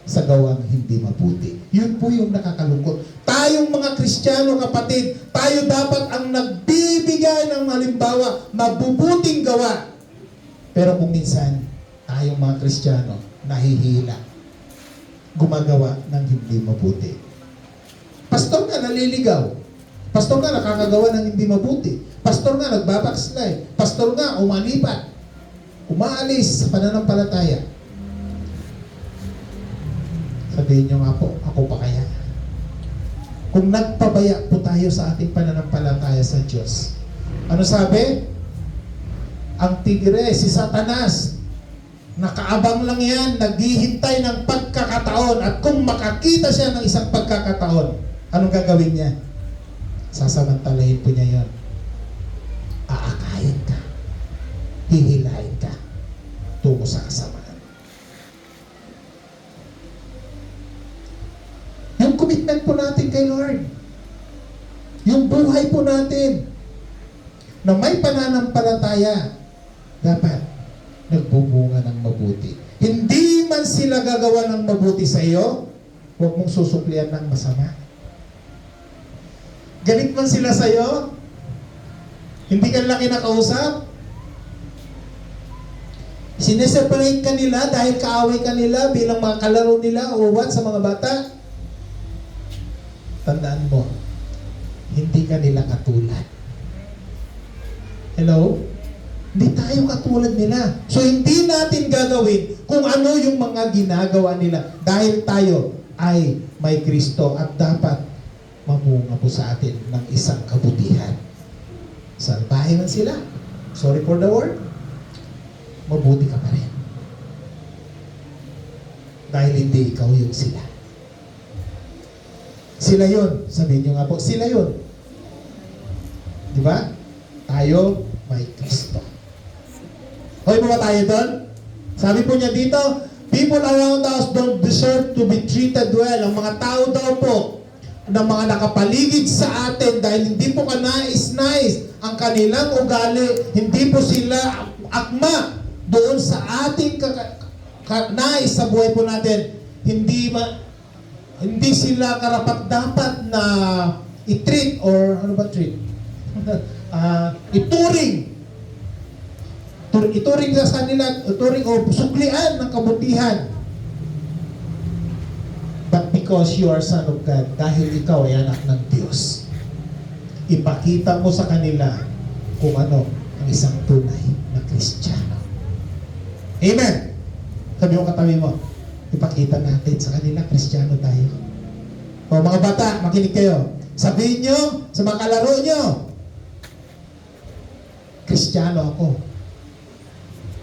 sa gawang hindi mabuti. Yun po yung nakakalungkot. Tayong mga Kristiyano, kapatid, tayo dapat ang nagbibigay ng halimbawa, mabubuting gawa. Pero kung minsan, tayong mga Kristiyano, nahihila, gumagawa ng hindi mabuti. Pastor nga naliligaw. Pastor nga nakakagawa ng hindi mabuti. Pastor nga nagbabackslide. Pastor nga umalipat. Umaalis sa pananampalataya. Sabihin nyo nga po, ako pa kaya? Kung nagpabaya po tayo sa ating pananampalataya sa Diyos, Ano sabi? Ang tigre, si Satanas, nakaabang lang yan, naghihintay ng pagkakataon. At kung makakita siya ng isang pagkakataon, anong gagawin niya? Sasamantalahin po niya yon. Aakayin ka. Hihilain ka. Tungo sa kasamaan. Yung commitment po natin kay Lord. Yung buhay po natin na may pananampalataya, dapat nagbubunga ng mabuti. Hindi man sila gagawa ng mabuti sa iyo, huwag mong susuklian ng masama. Galit man sila sa iyo, hindi ka nila kinakausap, sineseparate ka nila dahil kaaway ka nila bilang mga kalaro nila o what sa mga bata, tandaan mo, hindi ka nila katulad. Hello? Hindi tayo katulad nila. So, hindi natin gagawin kung ano yung mga ginagawa nila dahil tayo ay may Kristo at dapat mamunga po sa atin ng isang kabutihan. Salbahe man sila. Sorry for the word. Mabuti ka pa rin. Dahil hindi ikaw yung sila. Sila yun. Sabihin nyo nga po, sila yun. Di ba? Tayo may Kristo. Okay po ba tayo doon? Sabi po niya dito, people around us don't deserve to be treated well. Ang mga tao daw po na mga nakapaligid sa atin dahil hindi po kanais-nais ang kanilang ugali, hindi po sila akma doon sa ating nais sa buhay po natin. Hindi sila karapat-dapat na i-treat or ano ba treat? Ituring sa kanila, ituring o suklian ng kabutihan. But because you are son of God, dahil ikaw ay anak ng Diyos, ipakita mo sa kanila kung ano ang isang tunay na Kristiyano. Amen! Sabi mo katabi mo, ipakita natin sa kanila, Kristiyano tayo. O mga bata, makinig kayo. Sabihin nyo sa mga kalaro nyo, Kristiyano ako.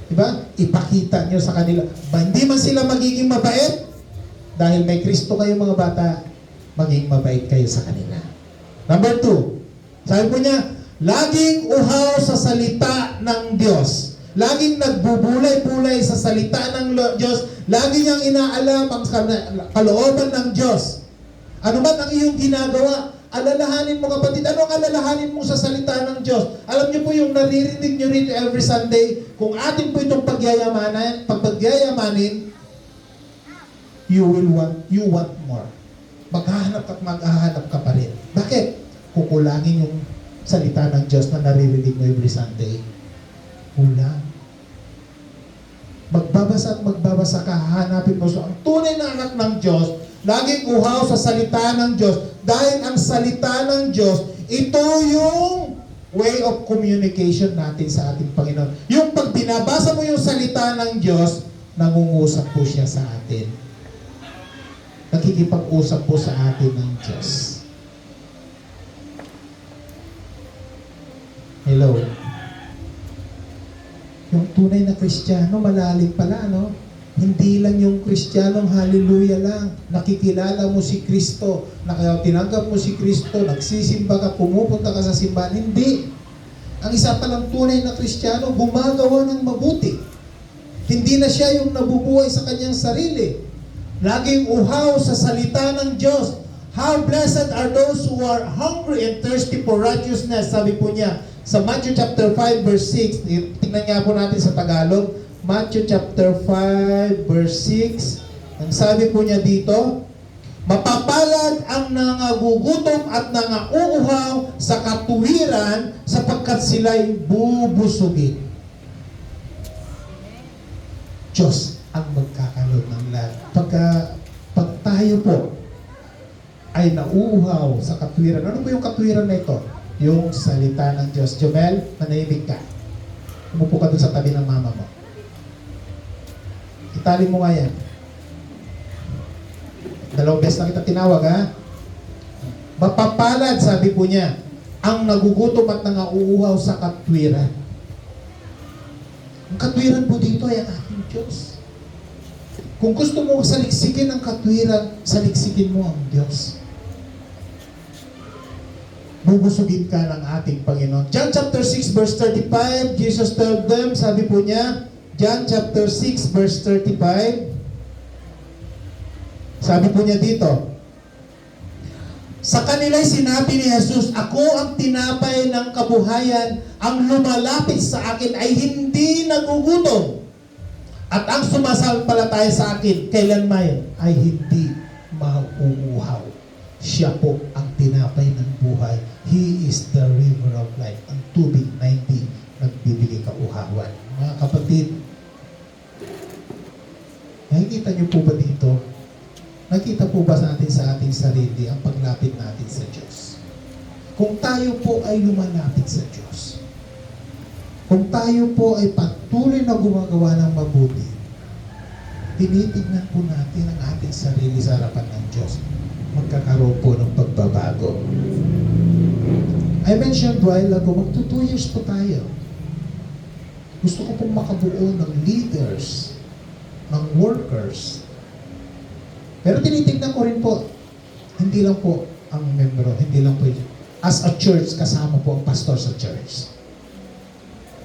Diba? Ipakita nyo sa kanila. Hindi man sila magiging mabait, dahil may Kristo kayo mga bata, maging mabait kayo sa kanila. Number 2, sabi po niya, laging uhaw sa salita ng Diyos. Laging nagbubulay-bulay sa salita ng Diyos. Lagi niyang inaalam ang kalooban ng Diyos. Ano man ang iyong ginagawa, alalahanin mo kapatid, ano ang alalahanin mo sa salita ng Diyos? Alam niyo po yung naririnig niyo rito every Sunday, kung atin po itong pagyayamanin, you want more. Maghahanap at maghahanap ka pa rin. Bakit? Kukulangin yung salita ng Diyos na naririnig mo every Sunday. Kulang. Magbabasa ka, hahanapin mo. So, ang tunay na anak ng Diyos, laging uhaw sa salita ng Diyos. Dahil ang salita ng Diyos, ito yung way of communication natin sa ating Panginoon. Yung pag binabasa mo yung salita ng Diyos, nangungusap po siya sa atin. Nakikipag-usap po sa atin ng Diyos. Hello? Yung tunay na Kristiyano, malalim pala, no? Hindi lang yung Kristiyanong hallelujah lang. Nakikilala mo si Kristo. Tinanggap mo si Kristo. Nagsisimba ka, pumupunta ka sa simbahan. Hindi. Ang isa palang tunay na Kristiyano, gumagawa ng mabuti. Hindi na siya yung nabubuhay sa kanyang sarili. Laging uhaw sa salita ng Diyos. How blessed are those who are hungry and thirsty for righteousness. Sabi po niya, sa Matthew chapter 5 verse 6, tingnan nga po natin sa Tagalog, Matthew chapter 5 verse 6, ang sabi po niya dito, mapapalad ang nangagugutom at nangauuhaw sa katuwiran sapagkat sila'y bubusugin. Diyos ang magkakaroon ng lahat. Pag tayo po ay nauuhaw sa katwiran, ano po yung katwiran na ito? Yung salita ng Diyos. Jomel, manahimik ka. Umupo ka doon sa tabi ng mama mo. Itali mo nga yan. Dalawang beses na kita tinawag, ha? Mapapalad, sabi po niya, ang nagugutom at nangauuhaw sa katwiran. Ang katwiran po dito ay ang ating Diyos. Kung gusto mo saliksikin ang katwiran, saliksikin mo ang Diyos. Bubusugin ka ng ating Panginoon. John chapter 6 verse 35, Jesus told them, sabi po niya, John chapter 6 verse 35, sabi po niya dito, sa kanila'y sinabi ni Jesus, ako ang tinapay ng kabuhayan, ang lumalapit sa akin ay hindi nagugutom. At ang sumasampalataya sa akin, kailanman ay hindi mauuhaw. Siya po ang tinapay ng buhay. He is the river of life. Ang tubig na hindi nagbibigay kauhawan. Mga kapatid, nakikita niyo po ba dito? Nakita po ba natin sa ating sarili ang paglapit natin sa Diyos? Kung tayo po ay lumalapit sa Diyos, kung tayo po ay patuloy na gumagawa ng mabuti, tinitignan po natin ang ating sarili sa harapan ng Diyos. Magkakaroon po ng pagbabago. I mentioned a while ago, magto 2 years po tayo. Gusto ko pong makabuo ng leaders, ng workers. Pero tinitignan ko rin po, hindi lang po ang membro, hindi lang po as a church, kasama po ang pastor sa church.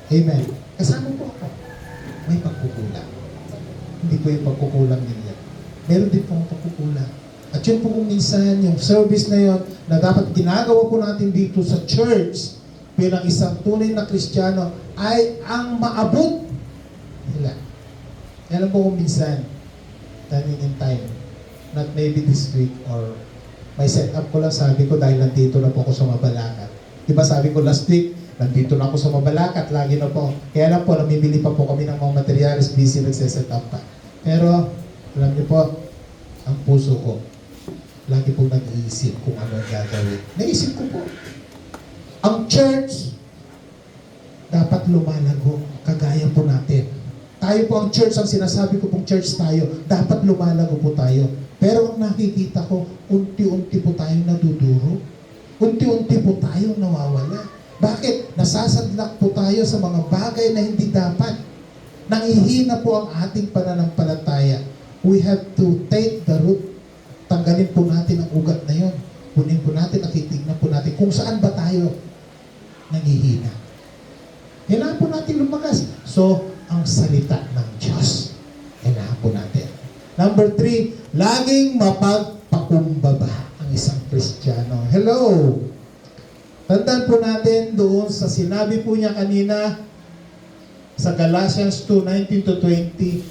Amen. Kasama po ako. May pagkukulang. Hindi po yung pagkukulang nila. Meron din po ang pagkukulang. At yun po kung minsan, yung service na yun, na dapat ginagawa po natin dito sa church, bilang isang tunay na Kristiyano, ay ang maabot nila. Yan po kung minsan, turning in time, not maybe this week or may set up ko lang, sabi ko dahil nandito na po ako sa Mabalacat. Diba sabi ko last week, nandito na ako sa Mabalacat, lagi na po. Kaya lang po, namimili pa po kami ng mga materials, busy nagsiset up pa. Pero, alam niyo po, ang puso ko, lagi po nag-iisip kung ano ang gagawin. Naisip ko po, ang church, dapat lumalago, kagaya po natin. Tayo po ang church, ang sinasabi ko pong church tayo, dapat lumalago po tayo. Pero ang nakikita ko, unti-unti po tayong naduduro. Unti-unti po tayong nawawala. Bakit? Nasasadlak po tayo sa mga bagay na hindi dapat. Nangihina po ang ating pananampalataya. We have to take the root. Tanggalin po natin ang ugat na yon. Kunin po natin, nakitignan po natin kung saan ba tayo nangihina. Kailangan po natin lumakas. So, ang salita ng Diyos. Kailangan po natin. Number 3, laging mapagpakumbaba ang isang Kristiyano. Hello! Tandaan po natin doon sa sinabi po niya kanina sa Galatians 2:19-20,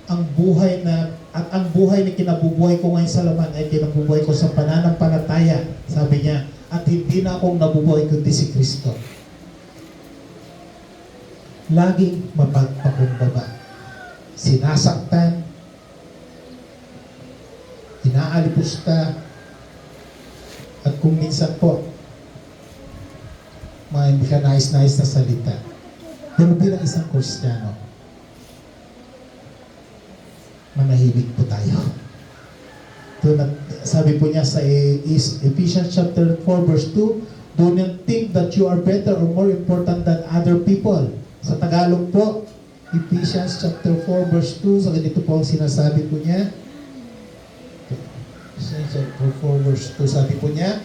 ang buhay na at ang buhay na kinabubuhay ko ngayon sa laman ay kinabubuhay ko sa pananampalataya, sabi niya, at hindi na akong nabubuhay kundi si Kristo. Laging mapagpakumbaba. Sinasaktan, inaalipusta, at kung minsan po, mga hindi ka nais-nais na salita. Pero bilang isang Kristiyano, manahimik po tayo. Sabi po niya sa Ephesians chapter 4 verse 2, do not think that you are better or more important than other people. Sa Tagalog po, Ephesians chapter 4 verse 2, so ganito po ang sinasabi po niya. Ephesians chapter 4 verse 2, sabi po niya,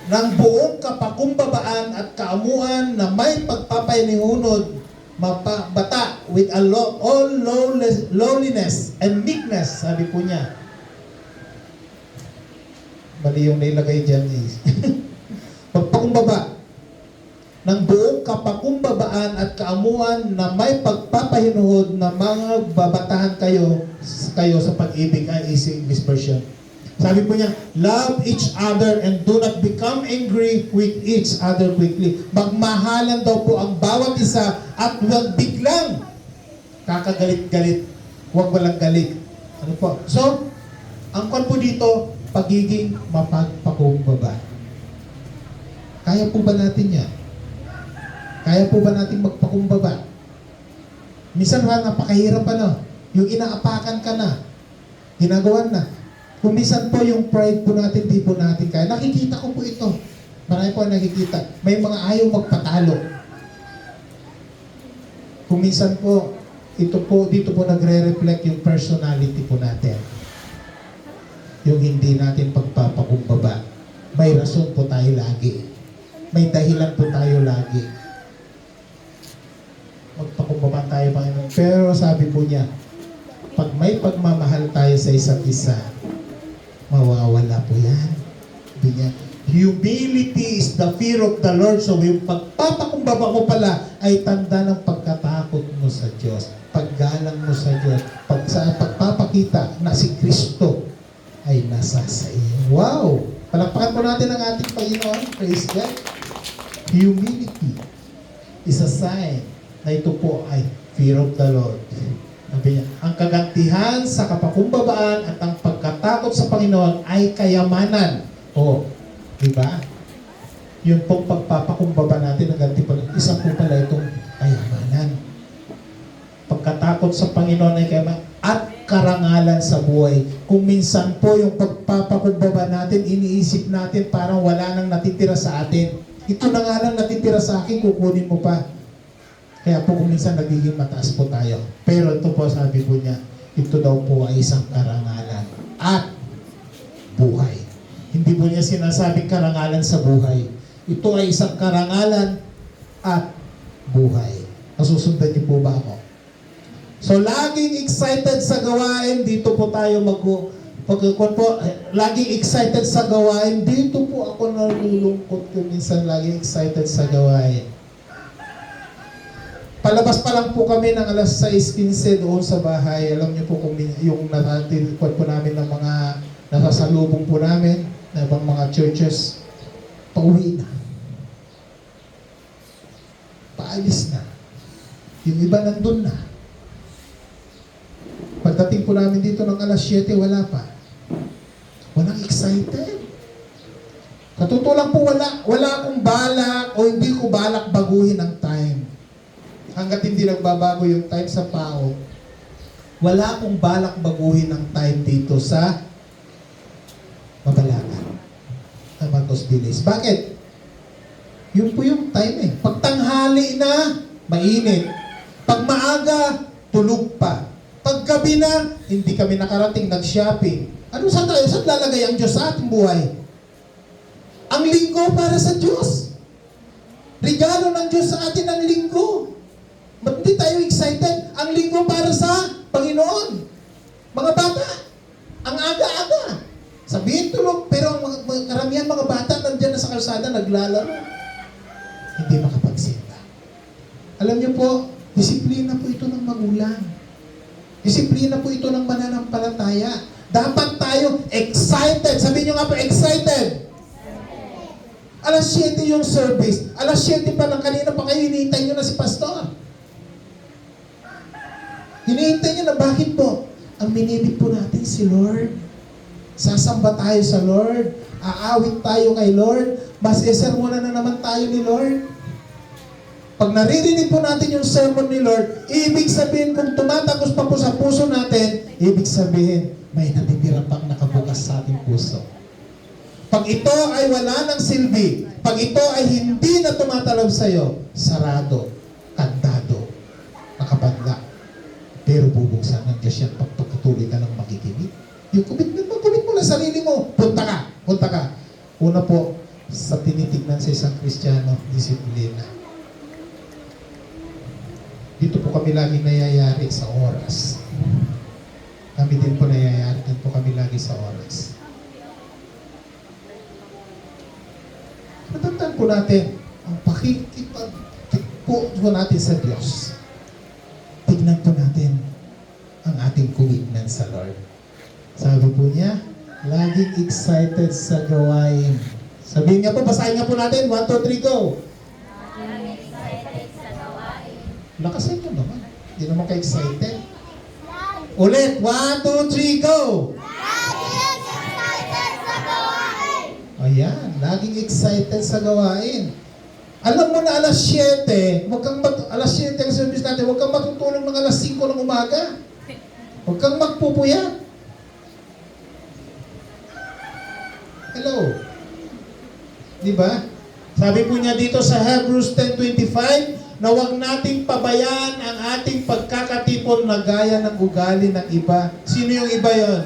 ng buong kapakumbabaan at kaamuan na may pagpapainihunod, mapabata with all lowliness and meekness, sabi po niya. Mali yung nilagay dyan is. Pagpakumbaba ng buong kapakumbabaan at kaamuan na may pagpapahinuhod na mga babatahan kayo sa pag-ibig, ay easy English version. Sabi po niya, love each other and do not become angry with each other quickly. Magmahalan daw po ang bawat isa at huwag biglang kakagalit-galit. Huwag walang galit. Ano po? So, ang kon po dito, pagiging mapagpakumbaba. Kaya po ba natin yan? Kaya po ba natin magpakumbaba? Minsan napakahirap ano? Yung inaapakan ka na, ginagawan na. Kung minsan po yung pride po natin, di po natin kaya. Nakikita ko po ito. Marami po nakikita. May mga ayaw magpatalo. Kung minsan po, dito po nagre-reflect yung personality po natin. Yung hindi natin pagpapakumbaba. May rason po tayo lagi. May dahilan po tayo lagi. Magpakumbaba tayo, Panginoon. Pero sabi po niya, pag may pagmamahal tayo sa isa't isa, mawawala po yan. Sabi niya, humility is the fear of the Lord. So yung pagpapakumbaba mo pala ay tanda ng pagkatakot mo sa Diyos. Paggalang mo sa Diyos. Pagpapakita na si Kristo ay nasa sa iyo. Wow! Palakpakan po natin ang ating Panginoon. Praise God. Humility is a sign na ito po ay fear of the Lord. Sabi niya, ang kagantihan sa kapakumbabaan at ang pagkatakot sa Panginoon ay kayamanan. O, di ba? Yung pong pagpapakumbaba natin, ang ganti pala, isa po pala itong kayamanan. Pagkatakot sa Panginoon ay kayamanan at karangalan sa buhay. Kung minsan po yung pagpapakumbaba natin, iniisip natin parang wala nang natitira sa atin. Ito na nga lang natitira sa akin, kukunin mo pa. Kaya po kung minsan nagiging mataas po tayo. Pero ito po sabi po niya, ito daw po ay isang karangalan at buhay. Hindi po niya sinasabing karangalan sa buhay. Ito ay isang karangalan at buhay. Nasusundan niyo po ba ako? So, laging excited sa gawain, dito po tayo laging excited sa gawain, dito po ako nalulungkot kung minsan laging excited sa gawain. Palabas pa lang po kami ng alas 6:15 doon sa bahay. Alam niyo po kung yung natatilikuan po namin ng mga nasasalubong po namin, na ibang mga churches, pauwi na. Paalis na. Yung iba nandun na. Pagdating po namin dito ng alas 7, wala pa. Walang excited. Katotoo lang po, wala akong balak o hindi ko balak baguhin ang time. Hanggat hindi nagbabago yung time sa PAO, wala akong balak baguhin ang time dito sa Mabalagan. Sa Marcos Villas. Bakit? Yun po yung time eh. Pag tanghali na, mainit. Pag maaga, tulog pa. Pag gabi na, hindi kami nakarating, nag-shopping. Ano saan tayo? Saan lalagay ang Diyos sa ating buhay? Ang linggo para sa Diyos. Regalo ng Diyos sa atin ang linggo. Ba't hindi tayo excited? Ang linggo para sa Panginoon. Mga bata, ang aga-aga. Sabihin tulog, pero ang karamihan mga bata nandiyan na sa kalsada, naglalaro. Hindi makapagsinta. Alam niyo po, disiplina po ito ng magulang. Disiplina po ito ng mananampalataya. Dapat tayo excited. Sabihin niyo nga po, excited. Alas 7 yung service. Alas 7 pa lang, kanina pa kayo, hinihintay niyo na si pastor. Hinihintay niyo na, bakit po? Ang minibig po natin si Lord. Sasamba tayo sa Lord. Aawit tayo kay Lord. Mas esermonan na naman tayo ni Lord. Pag naririnig po natin yung sermon ni Lord, ibig sabihin kung tumatagos pa po sa puso natin, ibig sabihin, may natitira pang nakabukas sa ating puso. Pag ito ay wala ng silbi, pag ito ay hindi na tumatalaw sa'yo, sarado, kandado, nakapadla. Pero bubuksan ng Diyos yan pag pagkatuloy ka ng makikinig. Yung commitment mo na sarili mo, punta ka. Una po, sa tinitignan sa isang Kristiyano, disiplina. Dito po kami lagi nayayari sa oras. Kami din po nayayari, din po kami lagi sa oras. Natandaan po natin, ang pakikipag po natin sa Diyos. Tignan po natin ang ating commitment sa Lord. Sabi po niya, laging excited sa gawain. Sabihin nga po, basahin nga po natin. 1, 2, 3, go! Laging excited sa gawain. Lakasin nyo naman. Hindi naman ka-excited. Ulit, 1, 2, 3, go! Laging excited sa gawain. Ayan, laging excited sa gawain. Alam mo na alas 7, alas 7 ang service natin, huwag kang matutulog ng alas 5 ng umaga. Huwag kang magpupuyat. Hello? Di ba? Sabi po niya dito sa Hebrews 10:25, na huwag nating pabayaan ang ating pagkakatipon na gaya ng ugali ng iba. Sino yung iba yon?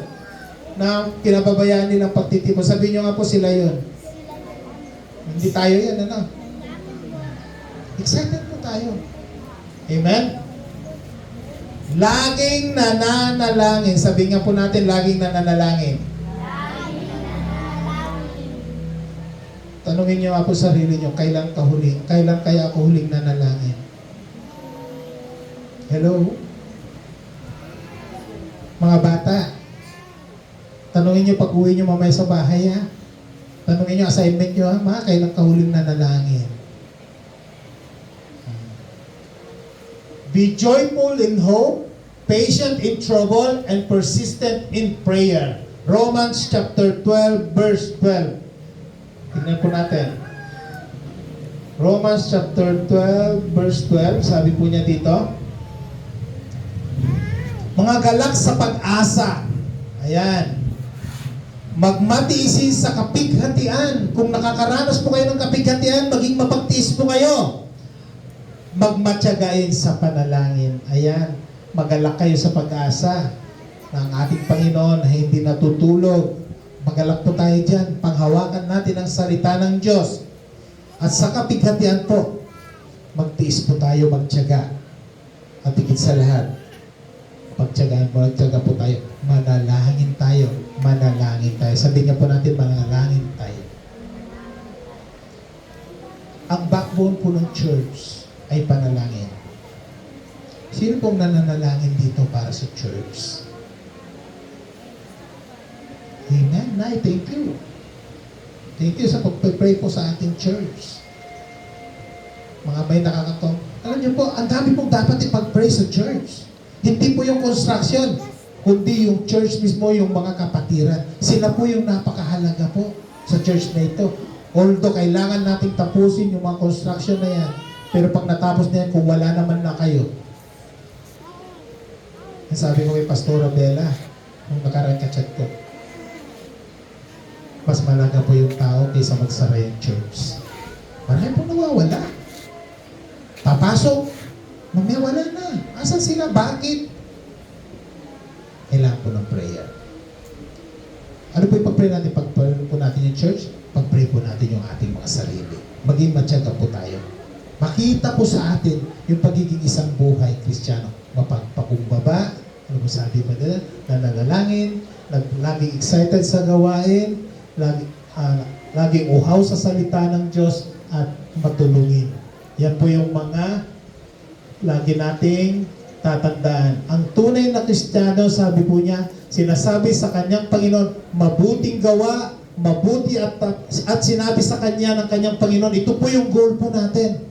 Na pinababayaan nilang pagtitipon. Sabi niyo nga po sila yon. Hindi tayo yan, ano? Excited po tayo. Amen? Laging nananalangin. Sabi nga po natin, laging nananalangin. Tanungin niyo nga po sarili niyo, kailan kaya ako huling nanalangin? Hello? Mga bata, tanungin niyo pag uwi niyo mamaya sa bahay, ha? Tanungin niyo assignment niyo, ha? Kailan ka huling nanalangin? Be joyful in hope, patient in trouble, and persistent in prayer. Romans chapter 12, verse 12. Tingnan po natin. Romans chapter 12, verse 12. Sabi po niya dito, mga galak sa pag-asa. Ayan. Magmatiisi sa kapighatian. Kung nakakaranas po kayo ng kapighatian, maging mapagtiis po kayo. Magmatyagain sa panalangin. Ayan, magalak kayo sa pag-asa ng ating Panginoon na hindi natutulog. Magalak po tayo dyan. Panghawakan natin ang salita ng Diyos. At sa kapighatian po, magtiis po tayo, magtiyaga. At higit sa lahat, magtiyaga po tayo. Manalangin tayo. Manalangin tayo. Sabihin nga po natin, manalangin tayo. Ang backbone po ng church ay panalangin. Sino pong nananalangin dito para sa church? Amen. Nay, thank you. Thank you sa pag-pray po sa ating church. Mga may nakakatong. Alam niyo po, ang dami pong dapat ipag-pray sa church. Hindi po yung construction, kundi yung church mismo, yung mga kapatiran. Sila po yung napakahalaga po sa church na ito. Although kailangan nating tapusin yung mga construction na yan, pero pag natapos na yan, kung wala naman na kayo, sabi ko kay Pastora Bella, nung nakaraan ka-chat ko, mas malaga po yung tao kaysa magsara yung church. Marami po nawawala. Papasok, mamaya wala na. Asan sila? Bakit? Kailangan po ng prayer. Ano po yung pag-pray natin? Pag-pray po natin yung church, pag-pray po natin yung ating mga sarili. Maging matyaga po tayo. Makita po sa atin yung pagiging isang buhay Kristiyano. Mapagpakumbaba, ano mo sabi ba nila? Nananalangin, laging excited sa gawain, laging uhaw sa salita ng Diyos at matulungin. Yan po yung mga lagi nating tatandaan. Ang tunay na Kristiyano, sabi po niya, sinasabi sa kanyang Panginoon, mabuting gawa, mabuti at sinabi sa kanya ng kanyang Panginoon, ito po yung goal po natin.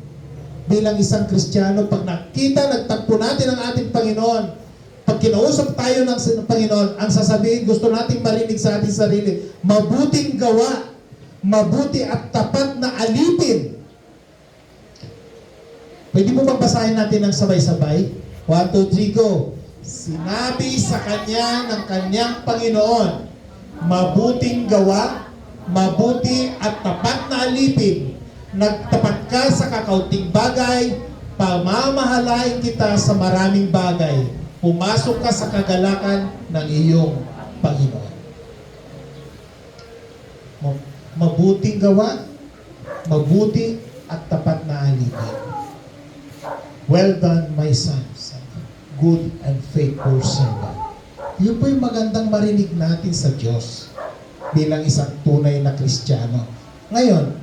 Bilang isang Kristiyano, pag nakita, nagtagpo natin ang ating Panginoon, pag kinausap tayo ng Panginoon, ang sasabihin, gusto nating marinig sa ating sarili, mabuting gawa, mabuti at tapat na alipin. Pwede mo babasahin natin ng sabay-sabay? 1, 2, 3, go. Sinabi sa kanya ng kanyang Panginoon, mabuting gawa, mabuti at tapat na alipin. Nagtapat ka sa kakaunting bagay, pamamahalain kita sa maraming bagay. Pumasok ka sa kagalakan ng iyong Panginoon. Mabuting gawa, mabuti at tapat na alipin. Well done, my son, good and faithful servant. Yun po yung magandang marinig natin sa Diyos bilang isang tunay na Kristiyano. Ngayon,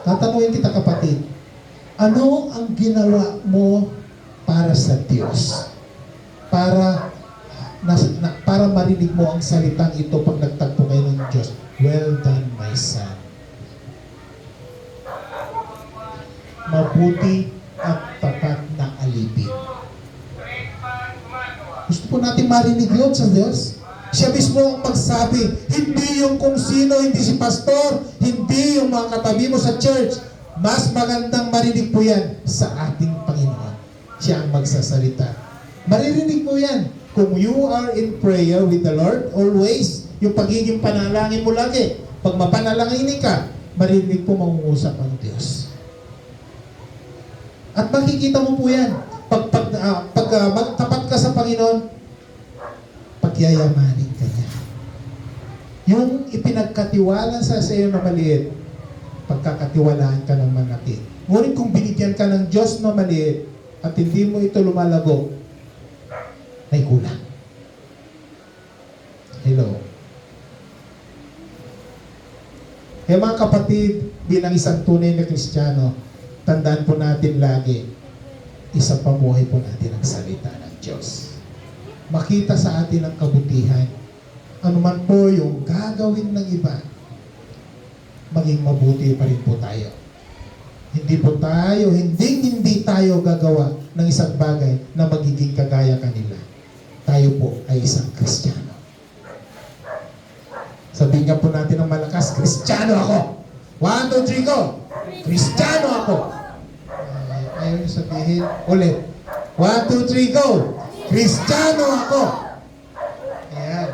tatanungin kita kapatid, ano ang ginawa mo para sa Diyos? Para marinig mo ang salitang ito pag nagtagpo kayo ng Diyos. Well done, my son. Mabuti at tapat na alipin. Gusto po natin marinig yun sa Diyos. Siya mismo ang magsabi, hindi yung kung sino, hindi si pastor, hindi yung mga katabi mo sa church. Mas magandang marinig po yan sa ating Panginoon. Siya ang magsasalita. Maririnig mo yan. Kung you are in prayer with the Lord, always, yung pagiging panalangin mo lagi, Pag mapanalangin ka, marinig po mangungusap ang Diyos. At makikita mo po yan. Pag magtapat ka sa Panginoon, pagyayamanin ka niya. Yung ipinagkatiwala sa iyo na maliit, pagkakatiwalaan ka ng malaki. Ngunit kung binigyan ka ng Diyos na maliit at hindi mo ito lumalago, may kulang. Hello. Kaya mga kapatid, bilang isang tunay na Kristiyano, tandaan po natin lagi, isa pamuhay po natin ang salita ng Diyos. Makita sa atin ang kabutihan. Ano man po yung gagawin ng iba, maging mabuti pa rin po tayo. Hindi tayo gagawa ng isang bagay na magiging kagaya kanila. Tayo po ay isang Kristiyano. Sabihin nga po natin ng malakas, Kristiyano ako! 1, 2, 3, go! Kristiyano ako! Ayaw niyo sabihin. Ulit. 1, 2, 3, go! Kristiyano ako! Ayan.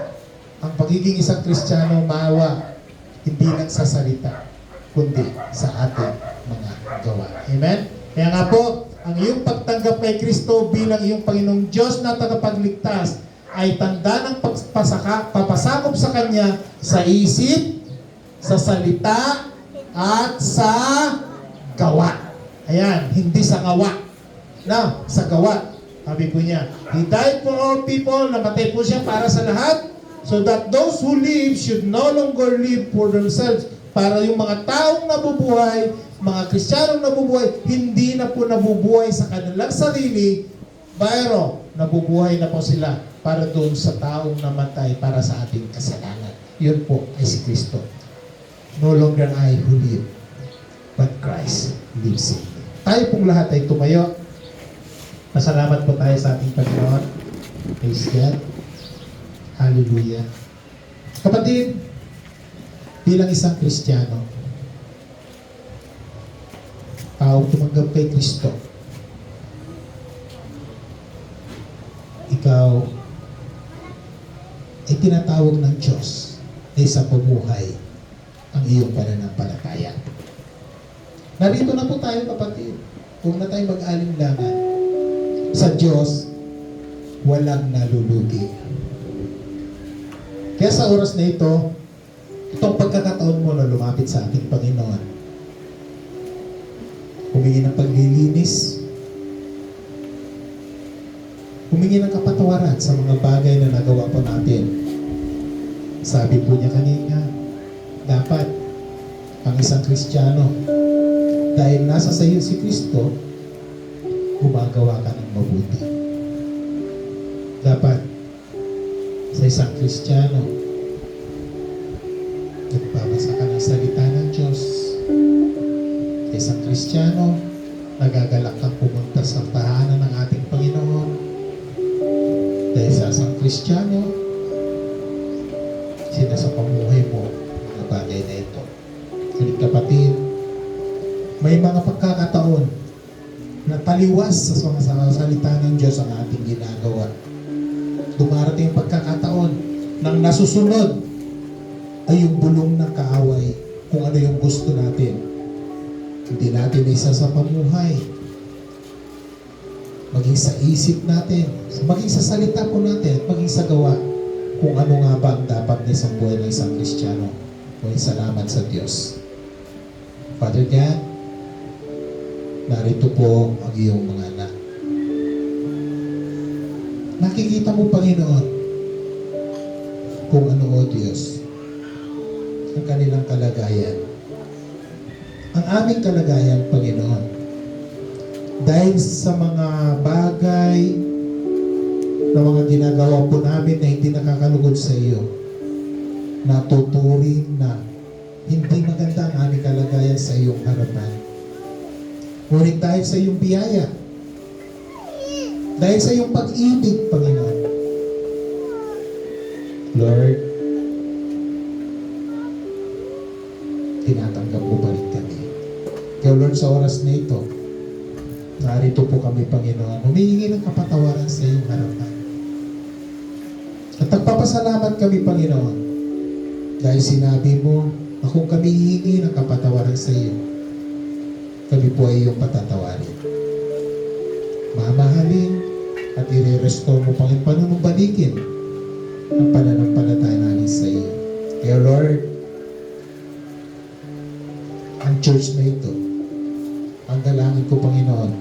Ang pagiging isang Kristiyano, maawa, hindi lang sa salita, kundi sa ating mga gawa. Amen? Kaya nga po, ang iyong pagtanggap kay Kristo bilang iyong Panginoong Diyos na tagapagligtas ay tanda ng papasakop sa Kanya sa isip, sa salita, at sa gawa. Ayan, hindi sa gawa. Na, sa gawa. Sabi po niya, He died for all people, namatay po siya para sa lahat, so that those who live should no longer live for themselves. Para yung mga taong nabubuhay, mga Kristiyanong nabubuhay, hindi na po nabubuhay sa kanilang sarili, pero nabubuhay na po sila para doon sa taong namatay para sa ating kasalanan. Yun po ay si Kristo. No longer I who live, but Christ lives in me. Tayo pong lahat ay tumayo. Masalamat po tayo sa ating Panginoon. Praise God. Hallelujah. Kapatid, bilang isang Kristiyano, taong tumanggap kay Kristo, ikaw ay tinatawag ng Diyos ay sa pamuhay ang iyong pananampalataya. Narito na po tayo, kapatid. Huwag na tayo mag-alinlangan. Sa Diyos, walang nalulugi. Kaya sa oras na ito, itong pagkakataon mo na lumapit sa ating Panginoon, humingi ng paglilinis, humingi ng kapatawaran sa mga bagay na nagawa po natin. Sabi po niya kanina, dapat ang isang Kristiyano, dahil nasa sa iyo si Kristo, gumagawa ka ng mabuti. Dapat sa isang Kristiyano, nagbabasa ka ng salita ng Diyos. Sa isang Kristiyano, nagagalak kang pumunta sa tahanan ng ating Panginoon. Dahil sa isang Kristiyano, sinasa pamuhay mo ang bagay na ito. Kalit kapatid, may mga pagkakataon na taliwas sa mga salita ng Diyos ang ating ginagawa. Dumarating ang pagkakataon nang nasusunod ay yung bulong ng kaaway kung ano yung gusto natin. Hindi natin isa sa pamuhay. Maging sa isip natin, maging sa salita po natin, maging sa gawa kung ano nga ba ang dapat na isang buhay ng isang Kristiyano. Kung salamat sa Diyos. Father God, narito po ang iyong mga anak. Nakikita mo, Panginoon, kung ano, O Diyos, ang kanilang kalagayan. Ang aming kalagayan, Panginoon, dahil sa mga bagay na mga ginagawa po namin na hindi nakakalugod sa iyo, natuturing na hindi maganda ang aming kalagayan sa iyong harapan. Ngunit dahil sa iyong biyaya, dahil sa iyong pag-ibig, Panginoon, Lord, tinatanggap mo pa rin kami. Kaya Lord, sa oras na ito, narito po kami, Panginoon, humihingi ng kapatawaran sa iyong harapan. At nagpapasalamat kami, Panginoon, dahil sinabi mo, Kung kami hihingi ng kapatawaran sa iyo, kami po ay iyong patatawarin. Mamahalin at i-restore mo, Panginoon, panunumbalikin ang pananampalataya namin sa iyo. Kaya Lord, ang church na ito, ang dalangin ko, Panginoon,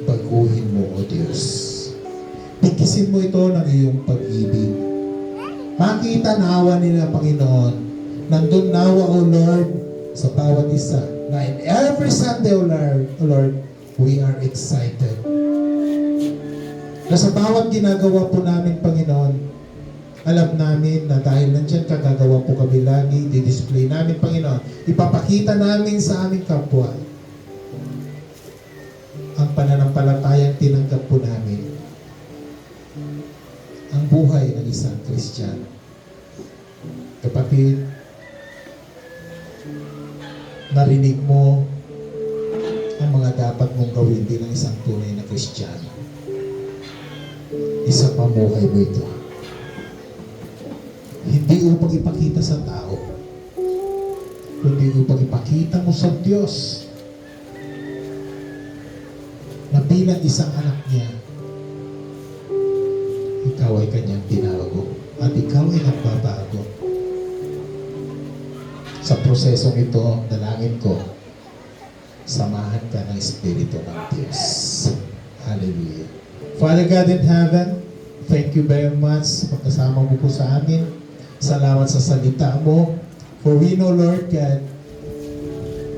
baguhin mo, O Diyos. Tikisin mo ito ng iyong pag-ibig. Makita nawa nila, Panginoon, nandun nawa, O Lord, sa bawat isa, na in every Sunday, O Lord, we are excited. Na sa bawat ginagawa po namin, Panginoon, alam namin na dahil nandyan ka, gagawa po kami lagi, di-display namin, Panginoon, ipapakita namin sa aming kapwa ang pananampalatayang tinanggap po namin, ang buhay ng isang Kristiyano. Kapatid, narinig mo ang mga dapat mong gawin din ng isang tunay na Kristiyano. Isa pamuhay mo ito. Hindi upang ipakita sa tao, kundi upang ipakita mo sa Diyos na bilang isang anak niya, ikaw ay kanyang tinago at ikaw ay nagbabago. Sa prosesong ito, dalangin ko, samahan ka ng Espiritu ng Diyos. Hallelujah. Father God in heaven, thank you very much pagkasama mo po sa amin. Salamat sa salita mo. For we know, Lord God,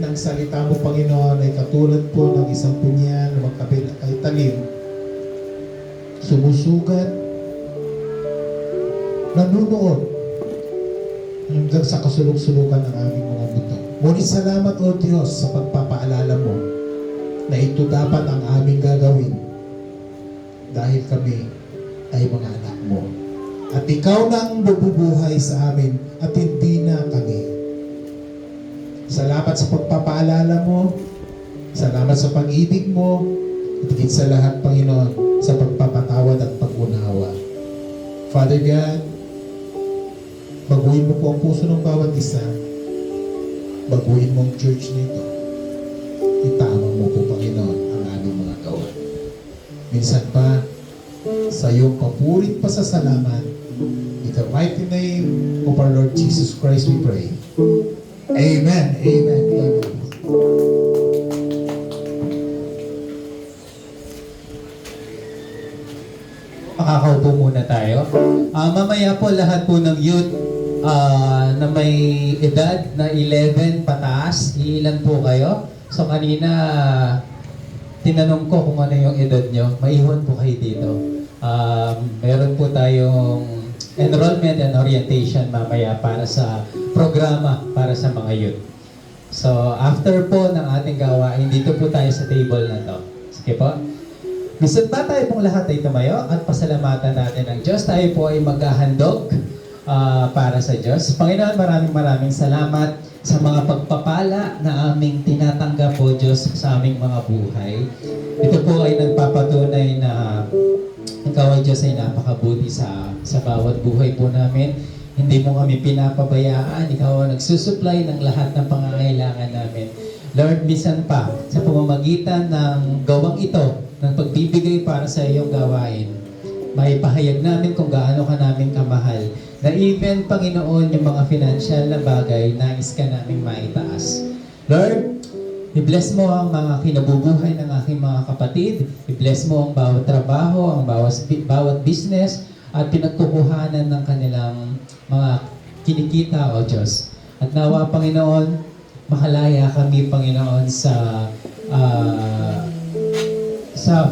ng salita mo, Panginoon, ay katulad po ng isang punyan na magkabila kay talim, sumusugat, nanunood, hanggang sa kasulog-sulugan ng aming mga buto. Ngunit salamat, O Diyos, sa pagpapaalala mo na ito dapat ang aming gagawin dahil kami ay mga anak mo. At ikaw na ang bububuhay sa amin at hindi na kami. Salamat sa pagpapaalala mo, salamat sa pag-ibig mo, at higit sa lahat, Panginoon, sa pagpapatawad at pag-unawa. Father God, baguhin mo po ang puso ng bawat isa. Baguhin mo ang church nito. Itama mo po, Panginoon, ang aming mga gawa. Minsan pa, sa iyong papurit pasasalamat, in the mighty name of our Lord Jesus Christ we pray. Amen, amen, amen. Makakaupo muna tayo. Mamaya po lahat po ng youth na may edad na 11 pataas, ilan po kayo? So kanina, tinanong ko kung ano yung edad nyo. Maiwan po kayo dito. Meron po tayong enrollment and orientation mamaya para sa programa para sa mga youth. So after po ng ating gawain, dito po tayo sa table na to. Sige po. Gusto ba tayo pong lahat ay tumayo at pasalamatan natin ang Diyos? Tayo po ay maghahandog para sa Diyos. Panginoon, maraming salamat sa mga pagpapala na aming tinatanggap po, Diyos, sa aming mga buhay. Ito po ay nagpapatunay na Ikaw ay Diyos ay napakabuti sa bawat buhay po namin. Hindi mo kami pinapabayaan. Ikaw ang nagsusupply ng lahat ng pangangailangan namin. Lord, minsan pa, sa pamamagitan ng gawang ito, ng pagbibigay para sa iyong gawain, may pahayag namin kung gaano ka namin kamahal, na even, Panginoon, yung mga financial na bagay, nais ka namin maitaas. Lord, i-bless mo ang mga kinabubuhay ng aking mga kapatid. I-bless mo ang bawat trabaho, ang bawat business, at pinagkukuhanan ng kanilang mga kinikita, O Diyos. At nawa, Panginoon, mahalaya kami, Panginoon, sa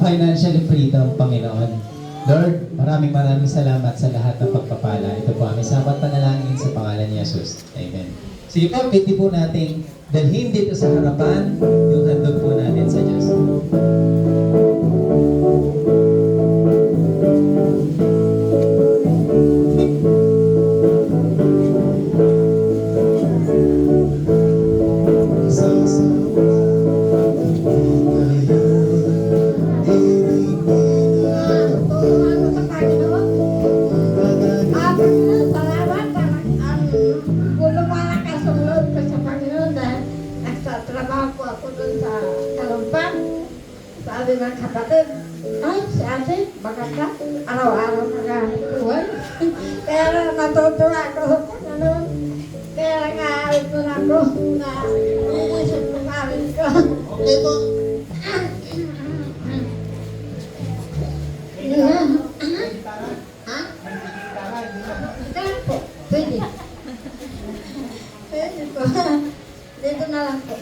financial freedom, Panginoon. Lord, maraming salamat sa lahat ng pagpapala. Ito po aming sapat panalangin sa pangalan ni Jesus. Amen. Sige po, pwede po natin dalhin dito sa harapan yung handog po natin sa Diyos. Salamat ang gulo para kasunod ko sa sabi ng kapatid, ay, si ate, baka ka, araw-araw naghahanap-buhay. Pero natutuwa ko sa ganun. Kaya nga, ito na ko na iisip ko namin ko. Okay po. Ha? Gitara po. Pwede. Pwede po. Dito na lang po.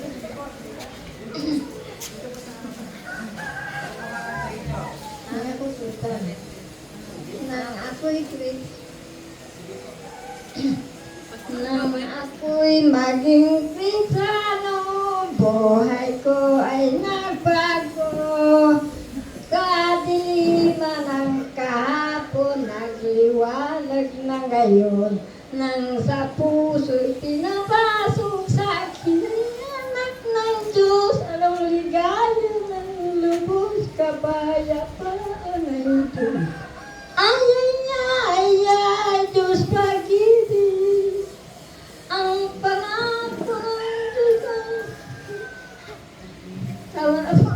Mga kusutan. Nang ako'y grade. Nang ako'y maging Kristiyano, buhay ko ay nagbago. Kadiliman ng kahapon, nagliwanag na ngayon. Nang sa puso'y pinapasok sa akin ay anak ng Diyos. Anong ligaya ng lubos, kapayapaan ay Diyos. Ayay niya, ayay, Diyos pag-ibig. Ang pangako ng Diyos ay... Tama na po.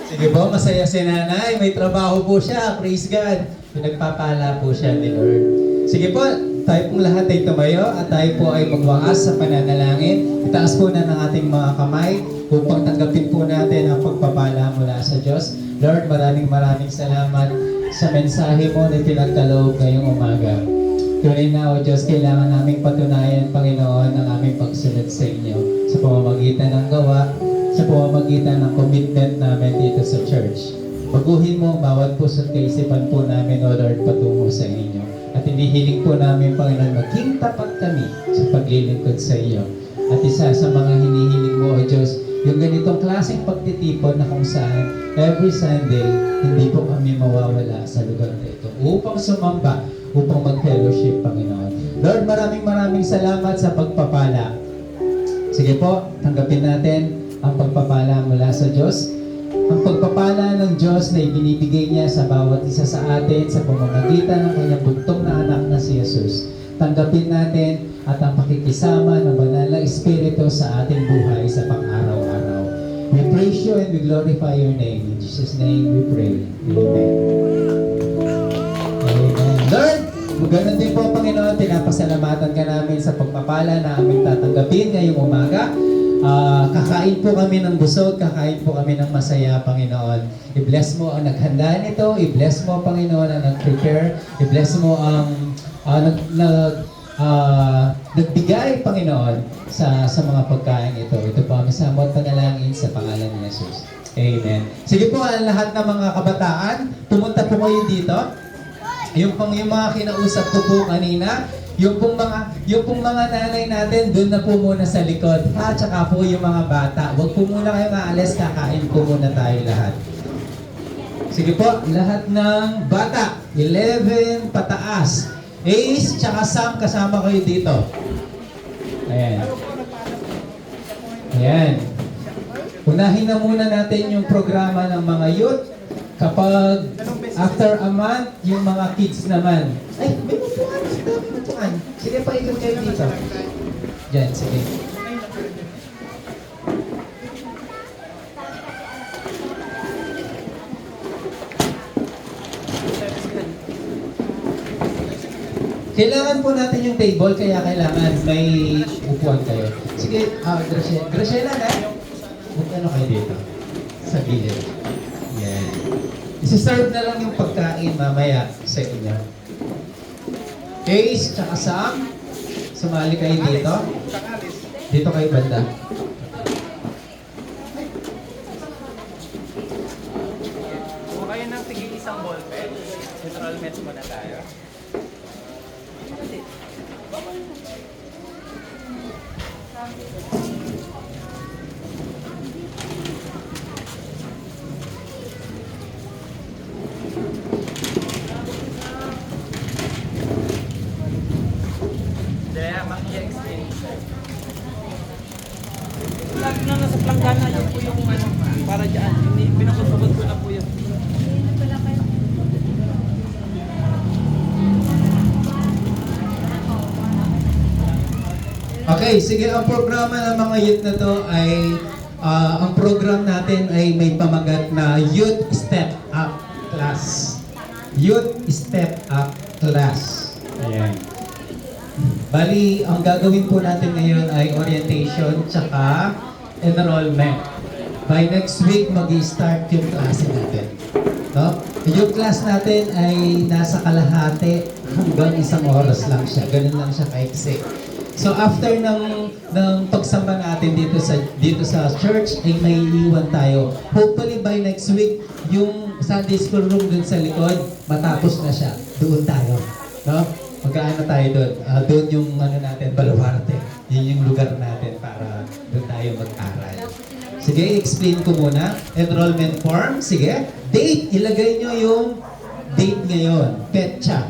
Sige po, masaya si nanay. May trabaho po siya. Praise God. Pinagpapala po siya ni Lord. Sige po, tayo pong lahat ay tumayo at tayo po ay magwakas sa pananalangin. Itaas po na ng ating mga kamay upang tanggapin po natin ang pagpapala mula sa Diyos. Lord, maraming salamat sa mensahe mo na pinagkaloob ngayong umaga. Tunay na, O Diyos, kailangan naming patunayan, Panginoon, ang aming pagsunod sa inyo sa pamamagitan ng gawa, sa pamamagitan ng commitment namin dito sa church. Baguhin mo ang bawat puso't kaisipan po namin, O Lord, patungo sa inyo. At inihiling po namin, Panginoon, maging tapat kami sa paglilingkod sa iyo. At isa sa mga hinihiling mo, O Diyos, yung ganitong klaseng pagtitipon na kung saan every Sunday, hindi po kami mawawala sa lugar na ito upang sumamba, upang mag-fellowship, Panginoon. Lord, maraming salamat sa pagpapala. Sige po, tanggapin natin ang pagpapala mula sa Diyos. Ang pagpapala ng Diyos na ibinibigay niya sa bawat isa sa atin sa pamamagitan ng kanyang bugtong na anak na si Jesus. Tanggapin natin at ang pakikisama ng banal na Espiritu sa ating buhay sa pang-araw-araw. We praise you and we glorify your name. In Jesus' name we pray. Amen. Amen. Lord, ganun din po, Panginoon, pinapasalamatan ka namin sa pagpapala na aming tatanggapin ngayong umaga. Kakain po kami ng busog, kakain po kami ng masaya, Panginoon. I-bless mo ang naghanda nito, i-bless mo, Panginoon, ang nag-prepare, i-bless mo ang nagbigay, Panginoon, sa mga pagkain ito. Ito po ang samot panalangin sa pangalan ni Jesus. Amen. Sige po, ang lahat ng mga kabataan, pumunta po kayo dito. Yung mga kinausap ko po kanina, yung pong mga nanay natin, doon na po muna sa likod. Ha, tsaka po yung mga bata. Huwag po muna kayong aalis, kakain po muna tayo lahat. Sige po, lahat ng bata, 11 pataas. Ace, tsaka Sam, kasama kayo dito. Ayan. Ayan. Unahin na muna natin yung programa ng mga youth. Kapag after a month, yung mga kids naman. Ay, may upuan. May upuan. Sige pa, ikot kayo dito. Diyan, sige. Kailangan po natin yung table, kaya kailangan may upuan kayo. Sige, Graciela na. Ano kayo dito? Sa gilid. Yan. Isi-serve na lang yung pagkain mamaya sa inyo. Ace, tsaka Sam, sumali kayo dito. Dito kayo banda. Kung kayo ng tigil isang ballpen, neutral match muna tayo. Daya, maki-explain. Lagi na nasa planggana yun po yung para dyan. Pinakutubod ko na po yun. Okay, sige, ang programa ng mga youth na to ay ang program natin ay may pamagat na Youth Step Up Class. Youth Step Up Class. Ayan. Bali, ang gagawin po natin ngayon ay orientation tsaka enrollment. By next week, mag-start yung klase natin. No? Yung class natin ay nasa kalahati hanggang 1 oras lang siya. Ganun lang siya kaiksi. So after ng pagsamba natin dito sa church ay may iwan tayo. Hopefully by next week yung Sunday school room dun sa likod matapos na siya. Doon tayo, no? Mag-aano tayo doon. Doon yung natin baluarte. Yun yung lugar natin para doon tayo mag-aral. Sige, explain ko muna. Enrollment form, sige. Date, ilagay nyo yung date ngayon. Petsa.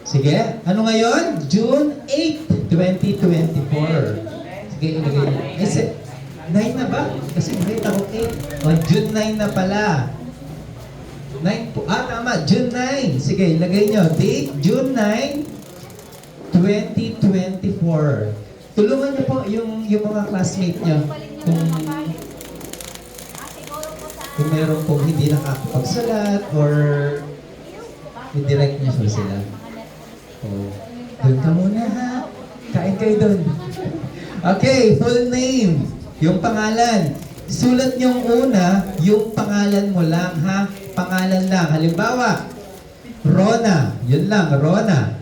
Sige, ano ngayon? June 8, 2024. Sige, ilagay nyo. Ay, 9 na ba? Kasi nakita ko 8. O, June 9 na pala. 9 po. Tama. June 9. Sige, ilagay nyo. Date, June 9, 2024. Tulungan nyo po yung mga classmate nyo. Kung meron pong hindi nakakapagsalat or i-direct nyo po sila. Doon ka muna ha. Kain kayo doon. Okay, full name. Yung pangalan. Sulat nyo una, yung pangalan mo lang ha. Pangalan lang. Halimbawa, Rona. Yun lang, Rona.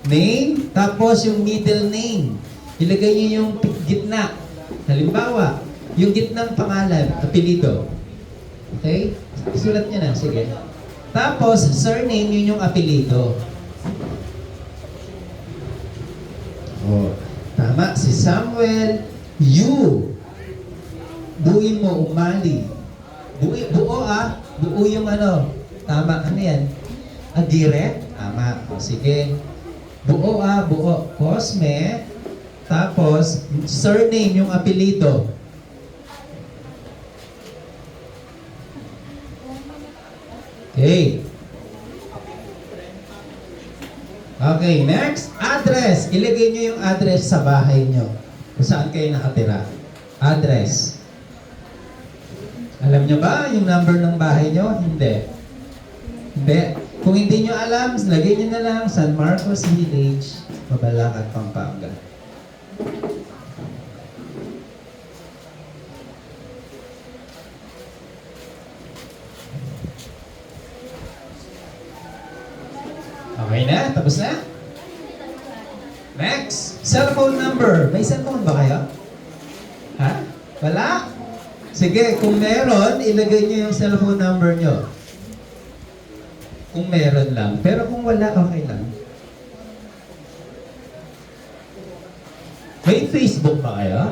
Name, tapos yung middle name. Ilagay nyo yung gitna. Halimbawa, yung gitnang pangalan, apelido. Okay? Sulat nyo na, sige. Tapos, surname, yun yung apelido. Oh, tama. Si Samuel, you. Buuin mo, umali. Buo Buo yung ano. Tama, ano yan? Agire? Tama. O, sige. Buo buo. Cosme. Tapos, surname, yung apelido. Okay. Okay, next. Address. Ilagay nyo yung address sa bahay nyo. Kung saan kayo nakatira. Address. Alam nyo ba yung number ng bahay nyo? Hindi. Hindi. Kung hindi nyo alam, lagay nyo na lang San Marcos Village, Mabalacat, Pampanga. Okay na? Tapos na? Next. Cellphone number. May cellphone ba kayo? Ha? Wala? Sige, kung meron, ilagay nyo yung cellphone number nyo. Kung meron lang. Pero kung wala, okay lang. May Facebook ba kayo?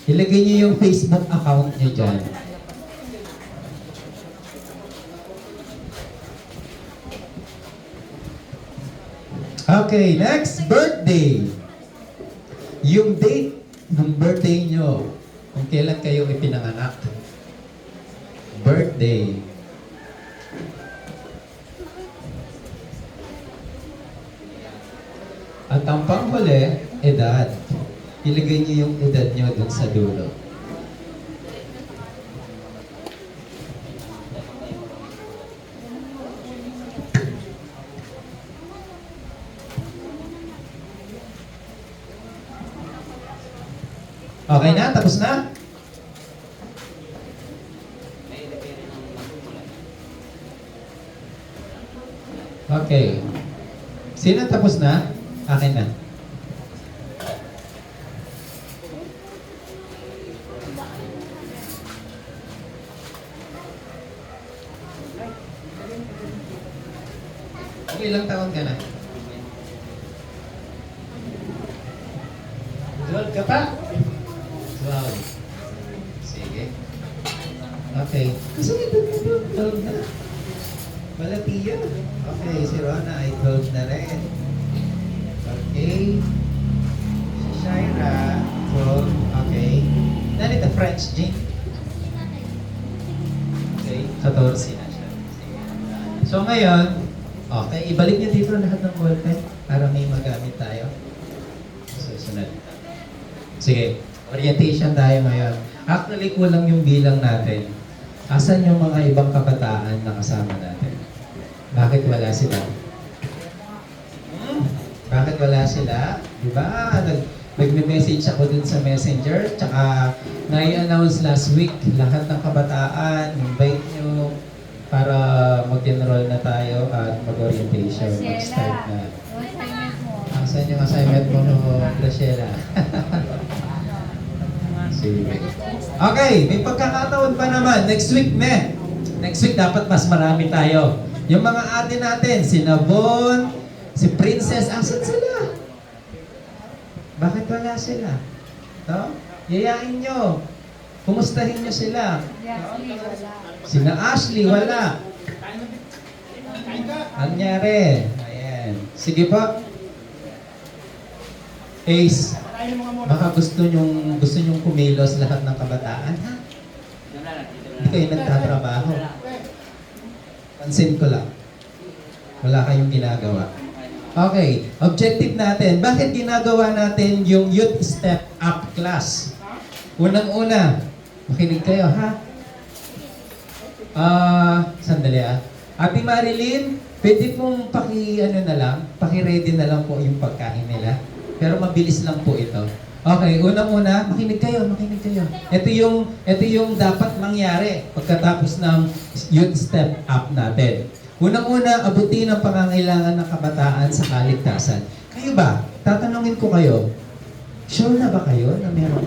Ilagay nyo yung Facebook account nyo dyan. Okay, next, birthday. Yung date ng birthday nyo. Kung kailan kayo ipinanganak. Birthday. At ang panghuli, edad. Ilagay niyo yung edad nyo dun sa dulo. Okay na? Tapos na? Okay. Sino tapos na? Akin na. Ilang taon ka na? 12 ka pa? 12. Sige. Okay. Kasi ito na 12 na. Malatiya. Okay, si Rona ay 12 na rin. Okay. Si Shaira, 12. Okay. Nanito, French Jean. Okay, 14 na siya. Sige. So ngayon, okay, ibalik niyo dito lahat ng ballpen para may magamit tayo. Susunod. Sige, orientation tayo ngayon. Actually, kulang yung bilang natin. Asan yung mga ibang kabataan na kasama natin? Bakit wala sila? Bakit wala sila? Diba? Nagme-message ako dun sa messenger, tsaka nai-announce last week, lahat ng kabataan, invite nyo para mag-enroll na tayo at mag-orientation, mag-start na. Asan yung assignment mo, Graciela? Sige. Okay, may pagkakataon pa naman. Next week, Next week, dapat mas marami tayo. Yung mga ate natin, si Navon, si Princess, asan sila? Bakit wala sila? No? Yayain nyo. Kumustahin nyo sila. Sina Ashley, wala. Anyari. Ayan. Sige po. Ace, baka gusto nyong kumilos lahat ng kabataan, ha? Hindi kayo nagtatrabaho. Pansin ko lang. Wala kayong ginagawa. Okay, objective natin. Bakit ginagawa natin yung Youth Step Up class? Unang-una, makinig kayo, ha? Sandali Ate Marilyn, pwede pong paki-ready na lang po yung pagkain nila. Pero mabilis lang po ito. Okay, unang-una, makinig kayo. Ito yung dapat mangyari pagkatapos ng Youth Step Up natin. Unang-una, abutin ang pangangailangan ng kabataan sa kaligtasan. Kayo ba? Tatanungin ko kayo, sure na ba kayo na meron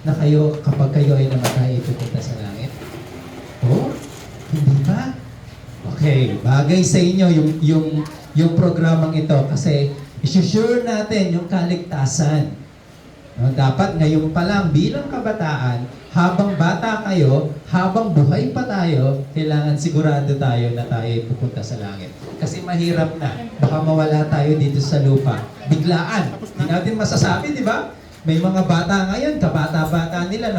kayo kapag kayo ay namatay, pupunta sa langit? Oh? Hindi ba? Okay, bagay sa inyo yung programang ito kasi isusure natin yung kaligtasan. No, dapat ngayon pa lang bilang kabataan, habang bata kayo, habang buhay pa tayo, kailangan sigurado tayo na tayo ay pupunta sa langit. Kasi mahirap na, baka mawala tayo dito sa lupa. Biglaan. Hindi natin masasabi, di ba? May mga bata ngayon, kabata-bata nila